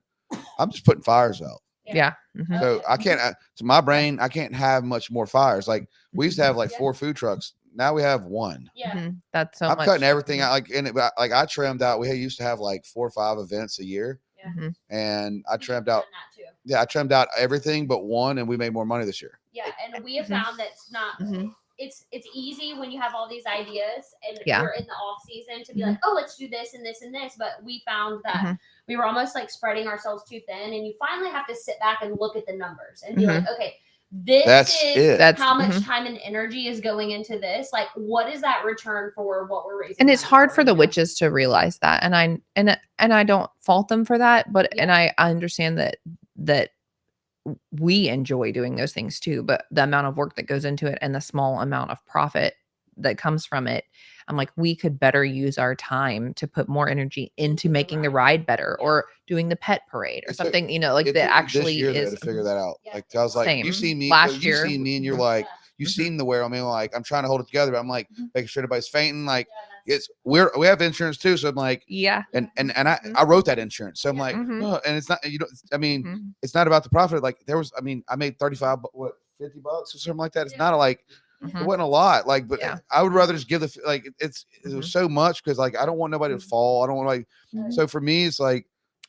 I'm just putting fires out. Yeah. Mhm. So Okay. I can't, to my brain, I can't have much more fires. Like, we used to have like Yeah. 4 food trucks. Now we have 1. Yeah. Mhm. That's so I'm much. cutting everything Mhm. out. Like I trimmed out. We used to have like 4 or 5 events a year, Yeah. Mhm. and I We trimmed have out. done that too. Yeah, I trimmed out everything but 1, and we made more money this year. Yeah, and we have Mhm. found that it's not. Mhm. It's easy when you have all these ideas and Yeah. you're in the off season to be Mhm. like, oh, let's do this and this and this. But we found that Mhm. we were almost like spreading ourselves too thin, and you finally have to sit back and look at the numbers and be like, okay, this That's is it. That's how much mhm. time and energy is going into this. Like, what is that return for what we're raising? And it's money hard for the you know? witches to realize that, and I don't fault them for that, but Yeah. and I understand that we enjoy doing those things too, but the amount of work that goes into it and the small amount of profit that comes from it, I'm like, we could better use our time to put more energy into making the ride better, Yeah. or doing the pet parade or It took- something, like It that took me actually this year, though, is to figure that out. Yeah. Like, I was like, Same. you see me, Last you year. see me, and you're Mhm. like, Yeah. you Mhm. seen the wear. I mean, like, I'm trying to hold it together. But I'm like, Mhm. making sure everybody's fainting. Like, Yeah, we have insurance too. So I'm like, Yeah. and Mhm. I wrote that insurance. So I'm Yeah. like, Mhm. oh, and it's not, I mean, Mhm. it's not about the profit. Like, I made 35, $50 or something like that. It's Yeah. not like, it Mhm. wasn't a lot. Like, but Yeah. I would rather just give it was Mhm. so much, because like, I don't want nobody to fall. I don't want like, Mhm. so for me, it's like,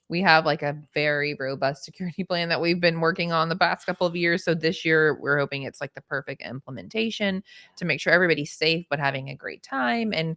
We have like a very robust security plan that we've been working on the past couple of years. So this year we're hoping it's like the perfect implementation to make sure everybody's safe but having a great time. And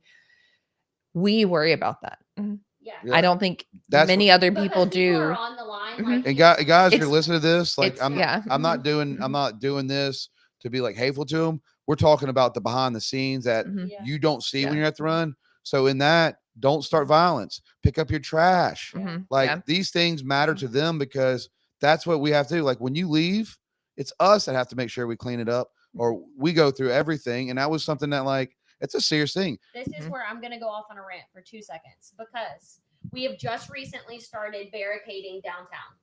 we worry about that. Mhm. Yeah. Yeah. I don't think That's many other people Because do. are on the line. Mhm. Like, And guys, you're It's- listening to this. Like, I'm yeah. not Mhm. doing, I'm Mhm. not doing this to be like hateful to them. We're talking about the behind the scenes that Mhm. Yeah. you don't see when Yeah. you're at the run. So in that, don't start violence. Pick up your trash. Mhm. Like, Yeah. these things matter to them, because that's what we have to do. Like, when you leave, it's us that have to make sure we clean it up, or we go through everything. And that was something that, like, it's a serious thing. This is Mhm. where I'm going to go off on a rant for 2 seconds, because we have just recently started barricading downtown.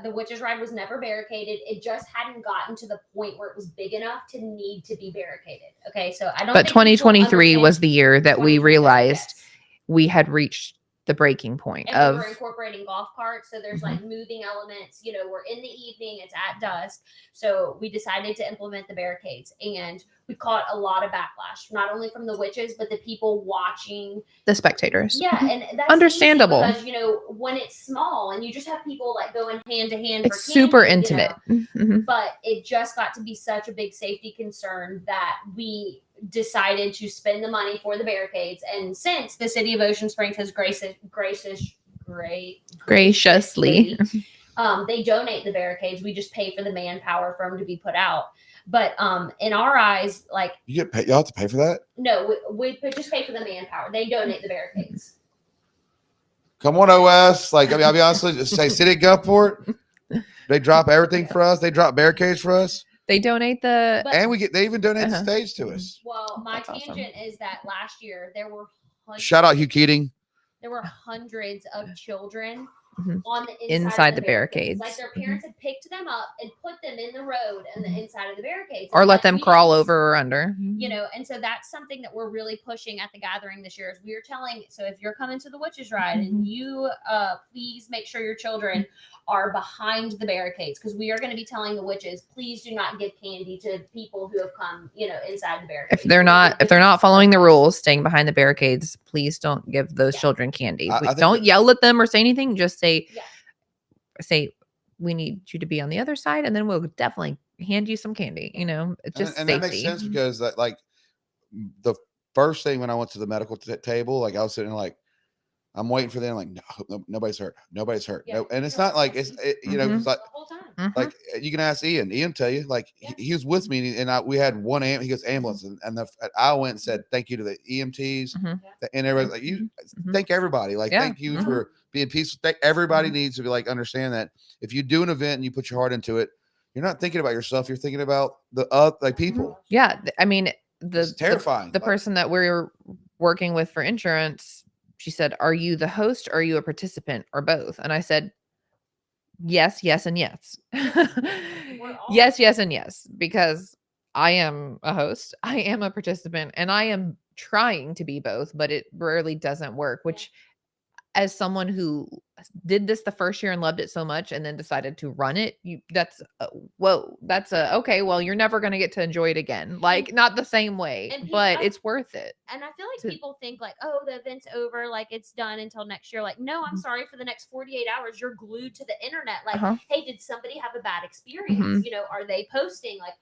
The Witches Ride was never barricaded. It just hadn't gotten to the point where it was big enough to need to be barricaded. Okay, so I don't. But think people 2023 was understand- the year that we 2023, realized yes. we had reached the breaking point And of we were incorporating golf carts. So there's like moving elements, we're in the evening, it's at dusk. So we decided to implement the barricades, and we caught a lot of backlash, not only from the witches, but the people watching. the spectators. Yeah. And that's Understandable. easy because, when it's small and you just have people like going hand to hand, It's for super candy, intimate. Mhm. But it just got to be such a big safety concern that we decided to spend the money for the barricades. And since the city of Ocean Springs has graciously, they donate the barricades. We just pay for the manpower for them to be put out. But in our eyes, like, You get paid. Y'all have to pay for that. no, we just pay for the manpower. They donate the barricades. Come on, OS. Like, I'll be honest, just say City of Gulfport. They drop everything for us. They drop barricades for us, They donate the But- and they even donate the Uh-huh. stage to us. Well, my That's awesome. tangent is that last year there were Shout out Hugh Keating. There were hundreds of children Mhm. on the Inside of the barricades. Like their parents had picked them up and put them in the road and the inside of the barricades, or And, let like, them we crawl didn't- over or under. And so that's something that we're really pushing at the gathering this year. Is we're telling, so if you're coming to the witches ride and you please make sure your children are behind the barricades, because we are going to be telling the witches, please do not give candy to people who have come inside the barricades. If they're not following the rules, staying behind the barricades, please don't give those children candy. I think Don't that- yell at them or say anything. Just say, Yeah. we need you to be on the other side, and then we'll definitely hand you some candy. It's just and safety. that makes sense because like the first thing when I went to the medical table, like I was sitting there, like I'm waiting for them, like no, nobody's hurt, Yeah. no, and it's not like it's Mhm. it's like the whole time. Mhm. like you can ask Ian tell you, like he was with me, and we had one he goes ambulance, and I went and said thank you to the EMTs, Mhm. and everybody like you Mhm. thank everybody, like Yeah. thank you Mhm. for being peaceful. Everybody Mhm. needs to be like understand that if you do an event and you put your heart into it, you're not thinking about yourself, you're thinking about the like people. Yeah, I mean It's terrifying. the person that we're working with for insurance, she said, "Are you the host or are you a participant or both?" And I said, "Yes, yes, and yes." all- Yes, yes, and yes, because I am a host, I am a participant, and I am trying to be both, but it rarely doesn't work, which as someone who did this the first year and loved it so much and then decided to run it, okay, well, you're never going to get to enjoy it again. Like not the same way, And but people- it's worth it. And I feel like to- people think like, oh, the event's over, like it's done until next year. Like, no, I'm Mhm. sorry, for the next 48 hours, you're glued to the internet. Like, Uh-huh. hey, did somebody have a bad experience? Mhm. Are they posting? Like,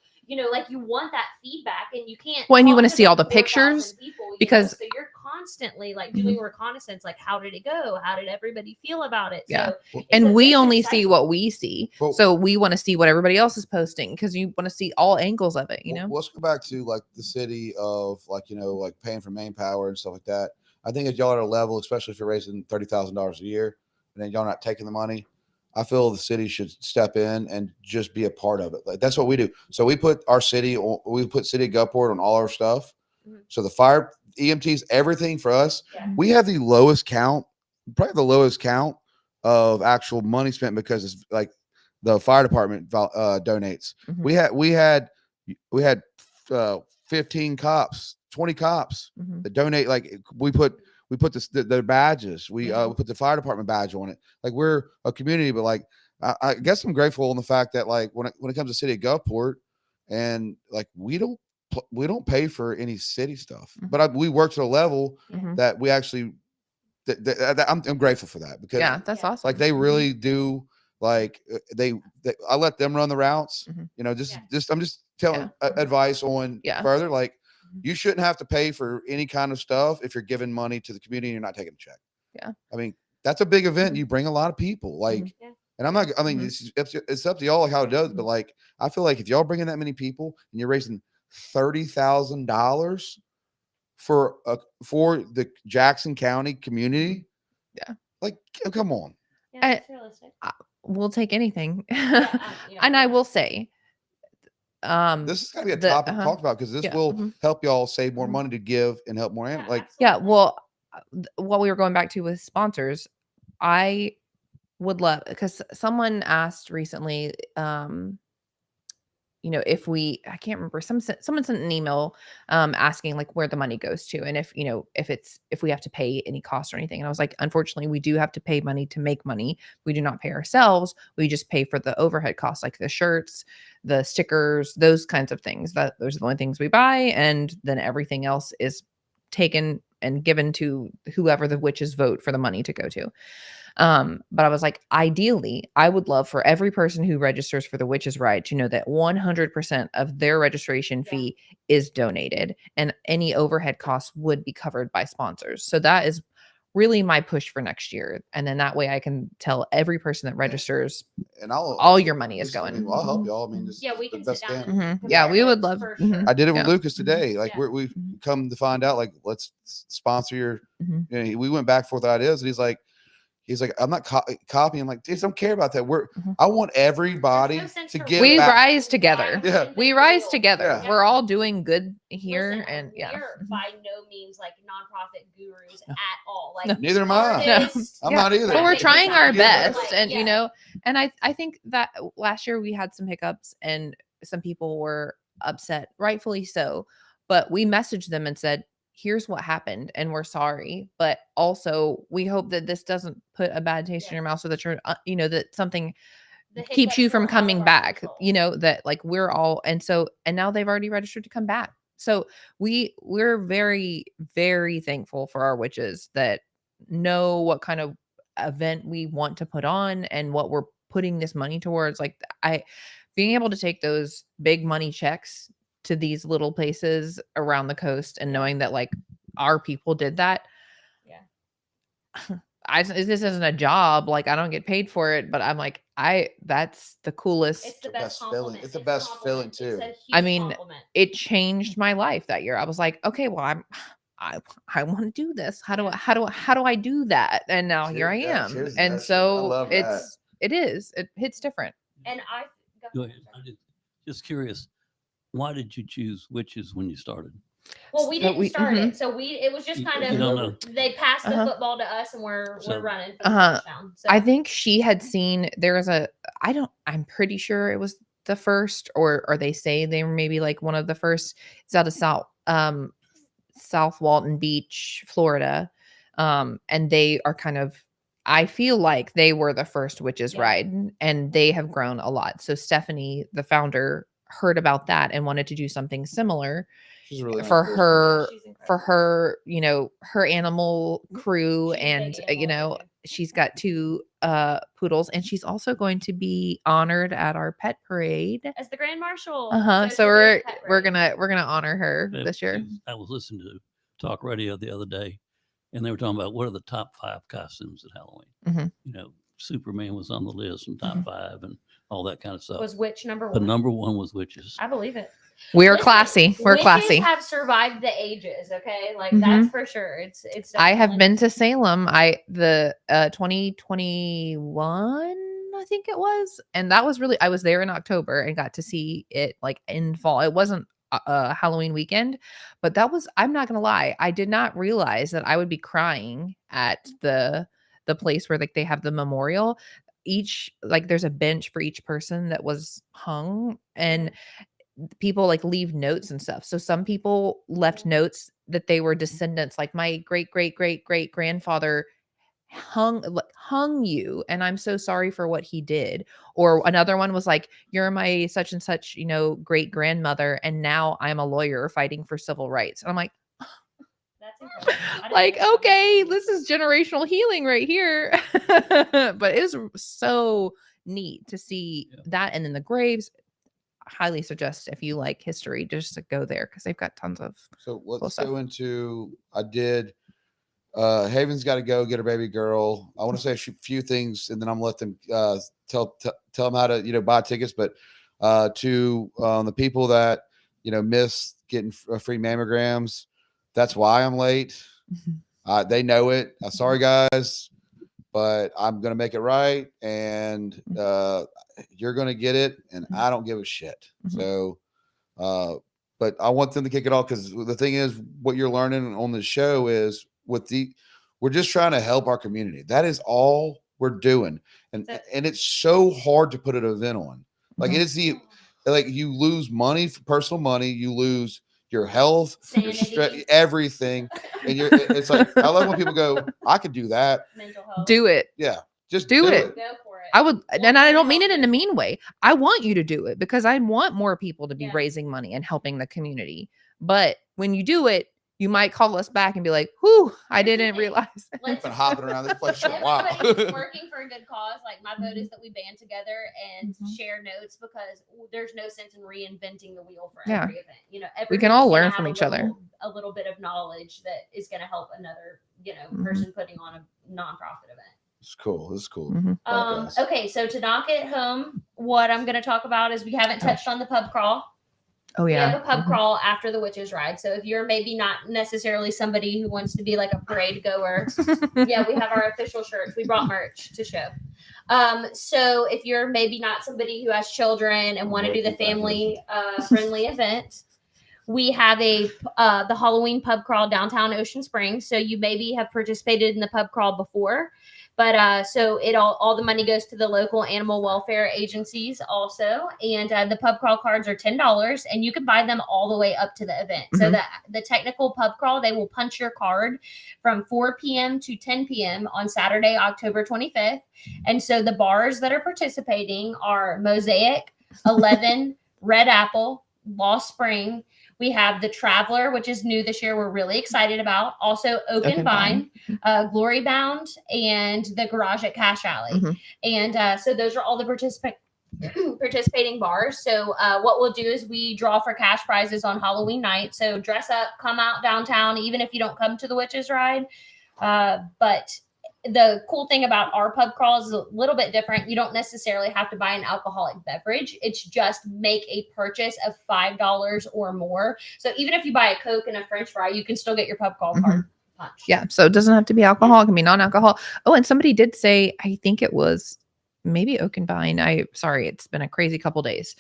like you want that feedback, and you can't. Well, and you talk wanna to see all the 4,000 pictures, people, because- so you're constantly like doing reconnaissance. Like, how did it go? How did everybody feel about it? Yeah. So it's And a we vicious only see cycle. what we see. Well- So we want to see what everybody else is posting because you want to see all angles of it, Well, let's go back to like the city of like like paying for manpower and stuff like that. I think if y'all are at a level, especially if you're raising $30,000 a year and then y'all not taking the money, I feel the city should step in and just be a part of it. Like that's what we do. So we put City of Gulfport on all our stuff. Mhm. So the fire, EMTs, everything for us. Yeah. We have the lowest count, probably the lowest count of actual money spent because it's like the fire department donates. Mhm. We had 15 cops, 20 cops Mhm. that donate. Like we put the badges. We put the fire department badge on it. Like we're a community, but like I guess I'm grateful in the fact that like when it comes to City of Gulfport, and like we don't pay for any city stuff, Mhm. but we work to a level Mhm. that we actually that I'm grateful for that because Yeah, that's awesome. like they really do like they I let them run the routes. Mhm. Just I'm just telling advice on Yeah. further. Like Mhm. you shouldn't have to pay for any kind of stuff if you're giving money to the community and you're not taking a check. Yeah. I mean, that's a big event. Mhm. You bring a lot of people. Like, Yeah. and I'm not. I mean, Mhm. it's up to y'all how it does. But Mhm. like, I feel like if y'all bring in that many people and you're raising $30,000 for the Jackson County community, Yeah. like come on. Yeah, that's realistic. We'll take anything. Yeah, And I will say, This is gotta be a the- topic uh-huh. talked about because this Yeah, will mhm. help y'all save more Mhm. money to give and help more. Like, yeah, absolutely. well, what we were going back to with sponsors, I would love because someone asked recently, if I can't remember, someone sent an email asking like where the money goes to, and if we have to pay any cost or anything. And I was like, unfortunately, we do have to pay money to make money. We do not pay ourselves. We just pay for the overhead costs, like the shirts, the stickers, those kinds of things. Those are the only things we buy, and then everything else is taken and given to whoever the witches vote for the money to go to. But I was like, ideally, I would love for every person who registers for the Witches' Ride to know that 100% of their registration fee is donated, and any overhead costs would be covered by sponsors. So that is really my push for next year. And then that way I can tell every person that registers, and all your money is going. I'll help y'all. We can sit down. And Yeah, we would love. For sure. I did it with Yeah. Lucas today. Like we've come to find out, like, let's sponsor your. We went back and forth ideas, and he's like, I'm not copying. I'm like, dude, don't care about that. I want everybody to get. We back. rise together. Yeah. We rise together. Yeah. We're all doing good here. Listen, And yeah. we're by no means like nonprofit gurus at all. Like Neither am I. artists, I'm not either. But we're trying our Yeah. best. And, and I think that last year we had some hiccups and some people were upset, rightfully so. But we messaged them and said, here's what happened and we're sorry, but also we hope that this doesn't put a bad taste in your mouth, so that you're that something keeps you from coming back, that like we're all. And now they've already registered to come back. So we're very, very thankful for our witches that know what kind of event we want to put on and what we're putting this money towards. Like being able to take those big money checks to these little places around the coast and knowing that like our people did that. This isn't a job. Like I don't get paid for it, but I'm like, that's the coolest. It's the best feeling. It's the best feeling too. I mean, it changed my life that year. I was like, okay, well, I want to do this. How do I do that? And now here I am. And so it hits different. And Go ahead. I'm just curious. Why did you choose witches when you started? Well, we didn't start it, so it was just kind of they passed the football to us, and we're running for the touchdown. So. I think she had seen I'm pretty sure it was the first, or they say they were maybe like one of the first. It's out of South Walton Beach, Florida, and they are kind of. I feel like they were the first Witches' Ride, and they have grown a lot. So Stephanie, the founder, heard about that and wanted to do something similar for her, her animal crew. And, she's got 2 poodles, and she's also going to be honored at our pet parade as the Grand Marshal. So we're gonna honor her this year. I was listening to talk radio the other day, and they were talking about what are the top 5 costumes at Halloween. Superman was on the list and top 5 and all that kind of stuff. Was witch number 1? The number 1 was witches. I believe it. We're classy. We're classy. Have survived the ages. Okay, like that's for sure. It's. I have been to Salem. The 2021, I think it was, and that was really. I was there in October and got to see it like in fall. It wasn't Halloween weekend, but that was. I'm not gonna lie. I did not realize that I would be crying at the place where like they have the memorial. There's a bench for each person that was hung, and people like leave notes and stuff. So some people left notes that they were descendants, like my great grandfather hung you, and I'm so sorry for what he did. Or another one was like, you're my such and such, great grandmother, and now I'm a lawyer fighting for civil rights. And I'm like, that's incredible. Like, okay, this is generational healing right here. But it was so neat to see that. And then the graves, highly suggest if you like history just to go there, because they've got tons of let's go into Haven's got to go get her baby girl. I want to say a few things, and then I'm gonna let them tell them how to buy tickets. But to the people that miss getting free mammograms, that's why I'm late. They know it. Sorry guys, but I'm gonna make it right, and you're gonna get it, and I don't give a shit. So but I want them to kick it off, because the thing is, what you're learning on the show is we're just trying to help our community. That is all we're doing. And it's so hard to put an event on. Like it is like you lose money, personal money, you lose your health, your Sanity. everything, and it's like I love when people go, I could do that. Mental health. Do it. Yeah, just Do it. Go for it. I would, and I don't mean it in a mean way. I want you to do it because I want more people to be Yeah. raising money and helping the community. But when you do it, you might call us back and be like, "Whew, I Here's the didn't thing. realize." I've been hopping around this place for a while. Everybody's working for a good cause. Like my vote is that we band together and Mhm. share notes because there's no sense in reinventing the wheel for Yeah. every event. You know, We can all everybody's gonna learn have from a each other. a little bit of knowledge that is going to help another, Mhm. person putting on a nonprofit event. It's cool. It's cool. Mhm. Podcast. Okay, so to knock it home, what I'm going to talk about is we haven't touched on the pub crawl. Oh We yeah. have a pub Mhm. crawl after the witches ride. So if you're maybe not necessarily somebody who wants to be like a parade goer, yeah, we have our official shirts. We brought merch to show. So if you're maybe not somebody who has children and want to do the family friendly event, we have the Halloween pub crawl downtown Ocean Springs. So you maybe have participated in the pub crawl before, but so it all the money goes to the local animal welfare agencies also. And the pub crawl cards are $10, and you can buy them all the way up to the event. So Mhm. the technical pub crawl, they will punch your card from 4 p.m. to 10 p.m. on Saturday, October 25th. And so the bars that are participating are Mosaic, 11, Red Apple, Lost Spring. We have the Traveler, which is new this year. We're really excited about. Also, Oak and Vine, Glory Bound, and the Garage at Cash Alley. Mhm. And so those are all the participating bars. So what we'll do is we draw for cash prizes on Halloween night. So dress up, come out downtown, even if you don't come to the Witches Ride. But the cool thing about our pub crawl is a little bit different. You don't necessarily have to buy an alcoholic beverage. It's just make a purchase of $5 or more. So even if you buy a Coke and a French fry, you can still get your pub crawl card punched. Yeah. So it doesn't have to be alcohol. It can be non-alcohol. Oh, and somebody did say, I think it was maybe Oak and Vine. Sorry, it's been a crazy couple days.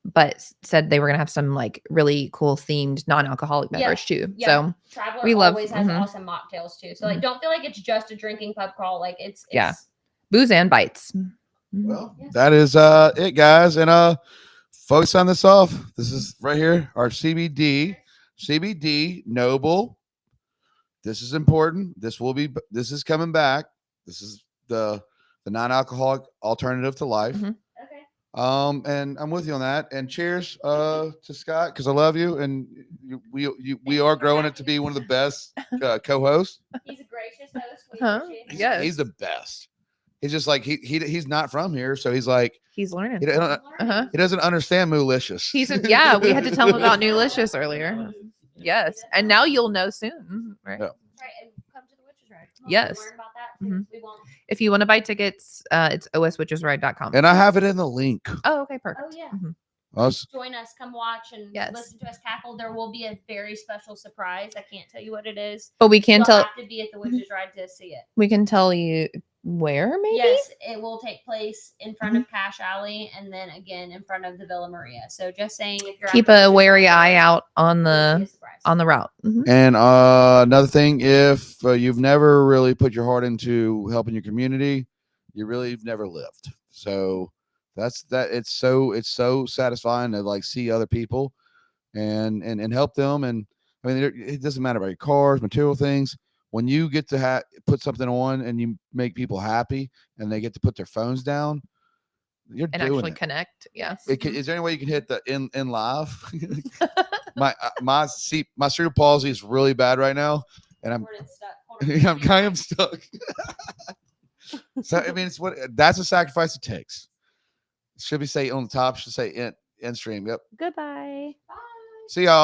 But said they were gonna have some like really cool themed non-alcoholic beverage too. Yeah. So Traveler we love- always has mhm. awesome mocktails too. So like, don't feel like it's just a drinking pub crawl. Like it's Yeah. booze and bites. Mhm. Well, Yeah. that is it, guys. And focus on this off. This is right here, our CBD Noble. This is important. This is coming back. This is the non-alcoholic alternative to life. Mhm. Okay. And I'm with you on that. And cheers to Scott, because I love you, and we are growing it to be one of the best co-hosts. He's a gracious host. We Huh? appreciate him. Yes. He's the best. He's just like he's not from here, so he's like He's learning. he doesn't understand Moolicious. Yeah, we had to tell him about Newlicious earlier. Yes. And now you'll know soon. Right. Yeah. Right, and come to the Witches Ride. Come on, Yes. Learn about that too. Mhm. We won't. If you want to buy tickets, it's oswitchesride.com. And I have it in the link. Oh, okay, perfect. Oh yeah. Mhm. Join us. Come watch and Yes. listen to us cackle. There will be a very special surprise. I can't tell you what it is. But we can You'll tell have to be at the Witches Ride to see it. we can tell you where maybe. Yes, it will take place in front Mm-hmm. of Cash Alley and then again in front of the Villa Maria. So just saying, if you're Keep at the a Witches wary Ride, eye out on you'll the see a surprise. route. Mhm. And another thing, if you've never really put your heart into helping your community, you really have never lived. So that's that. It's so satisfying to like see other people and help them. And I mean, it doesn't matter about your cars, material things. When you get to put something on and you make people happy and they get to put their phones down, you're And doing actually it. connect. Yeah. Is there any way you can hit the in live? my cerebral palsy is really bad right now, and I'm Hold on. I'm kind of stuck. So I mean, that's a sacrifice it takes. Should we say on the top? Should say in stream. Yep. Goodbye. Bye. See y'all.